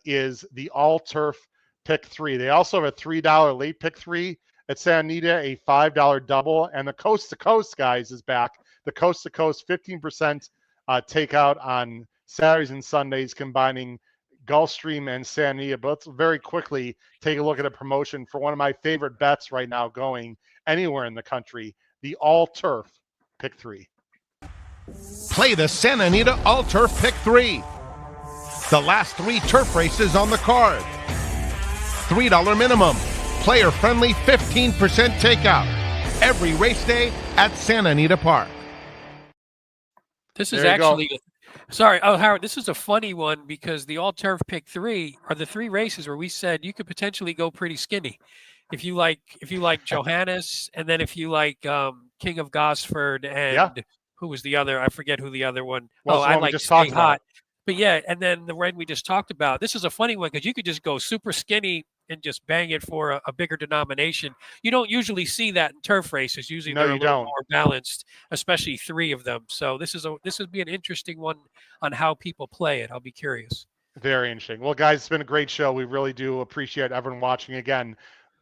is the all-turf pick 3. They also have a $3 late pick 3 at Santa Anita, a $5 double, and the Coast to Coast, guys, is back. The Coast to Coast 15% takeout on Saturdays and Sundays, combining Gulfstream and Santa Anita. But let's very quickly take a look at a promotion for one of my favorite bets right now going anywhere in the country, the all-turf pick 3. Play the Santa Anita All-Turf Pick 3. The last 3 turf races on the card. $3 minimum. Player-friendly 15% takeout. Every race day at Santa Anita Park. This is actually... Sorry, Howard, this is a funny one because the all-turf pick 3 are the 3 races where we said you could potentially go pretty skinny. If you like Johannes, and then if you like King of Gosford, and who was the other? I forget who the other one. Well, I like Stay Hot. But yeah, and then the one we just talked about. This is a funny one because you could just go super skinny and just bang it for a bigger denomination. You don't usually see that in turf races. Usually they're a little more balanced, especially 3 of them. So this would be an interesting one on how people play it. I'll be curious. Very interesting. Well, guys, it's been a great show. We really do appreciate everyone watching. Again,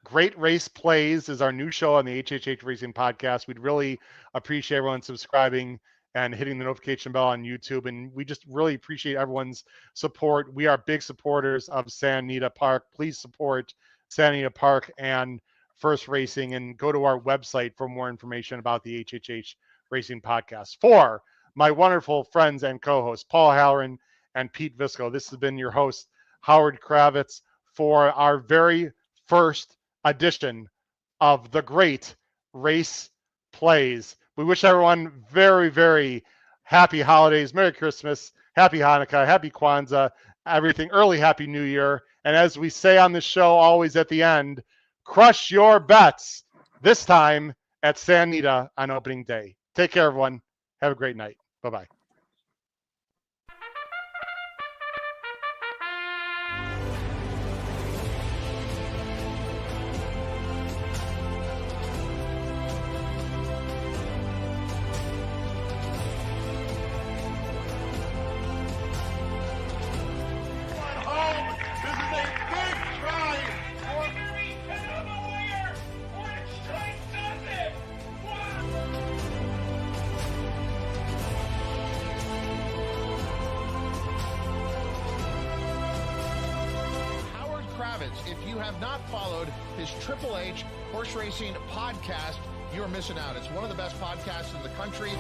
Great Race Plays is our new show on the HHH Racing Podcast. We'd really appreciate everyone subscribing and hitting the notification bell on YouTube. And we just really appreciate everyone's support. We are big supporters of Santa Anita Park. Please support Santa Anita Park and First Racing, and go to our website for more information about the HHH Racing Podcast. For my wonderful friends and co-hosts, Paul Halloran and Pete Visco, this has been your host, Howard Kravitz, for our very first edition of the Great Race Plays. We wish everyone very, very happy holidays, Merry Christmas, Happy Hanukkah, Happy Kwanzaa, everything, early Happy New Year. And as we say on the show always at the end, crush your bets, this time at Santa Anita on opening day. Take care, everyone. Have a great night. Bye-bye. If you have not followed his Triple H horse racing podcast, you're missing out. It's one of the best podcasts in the country.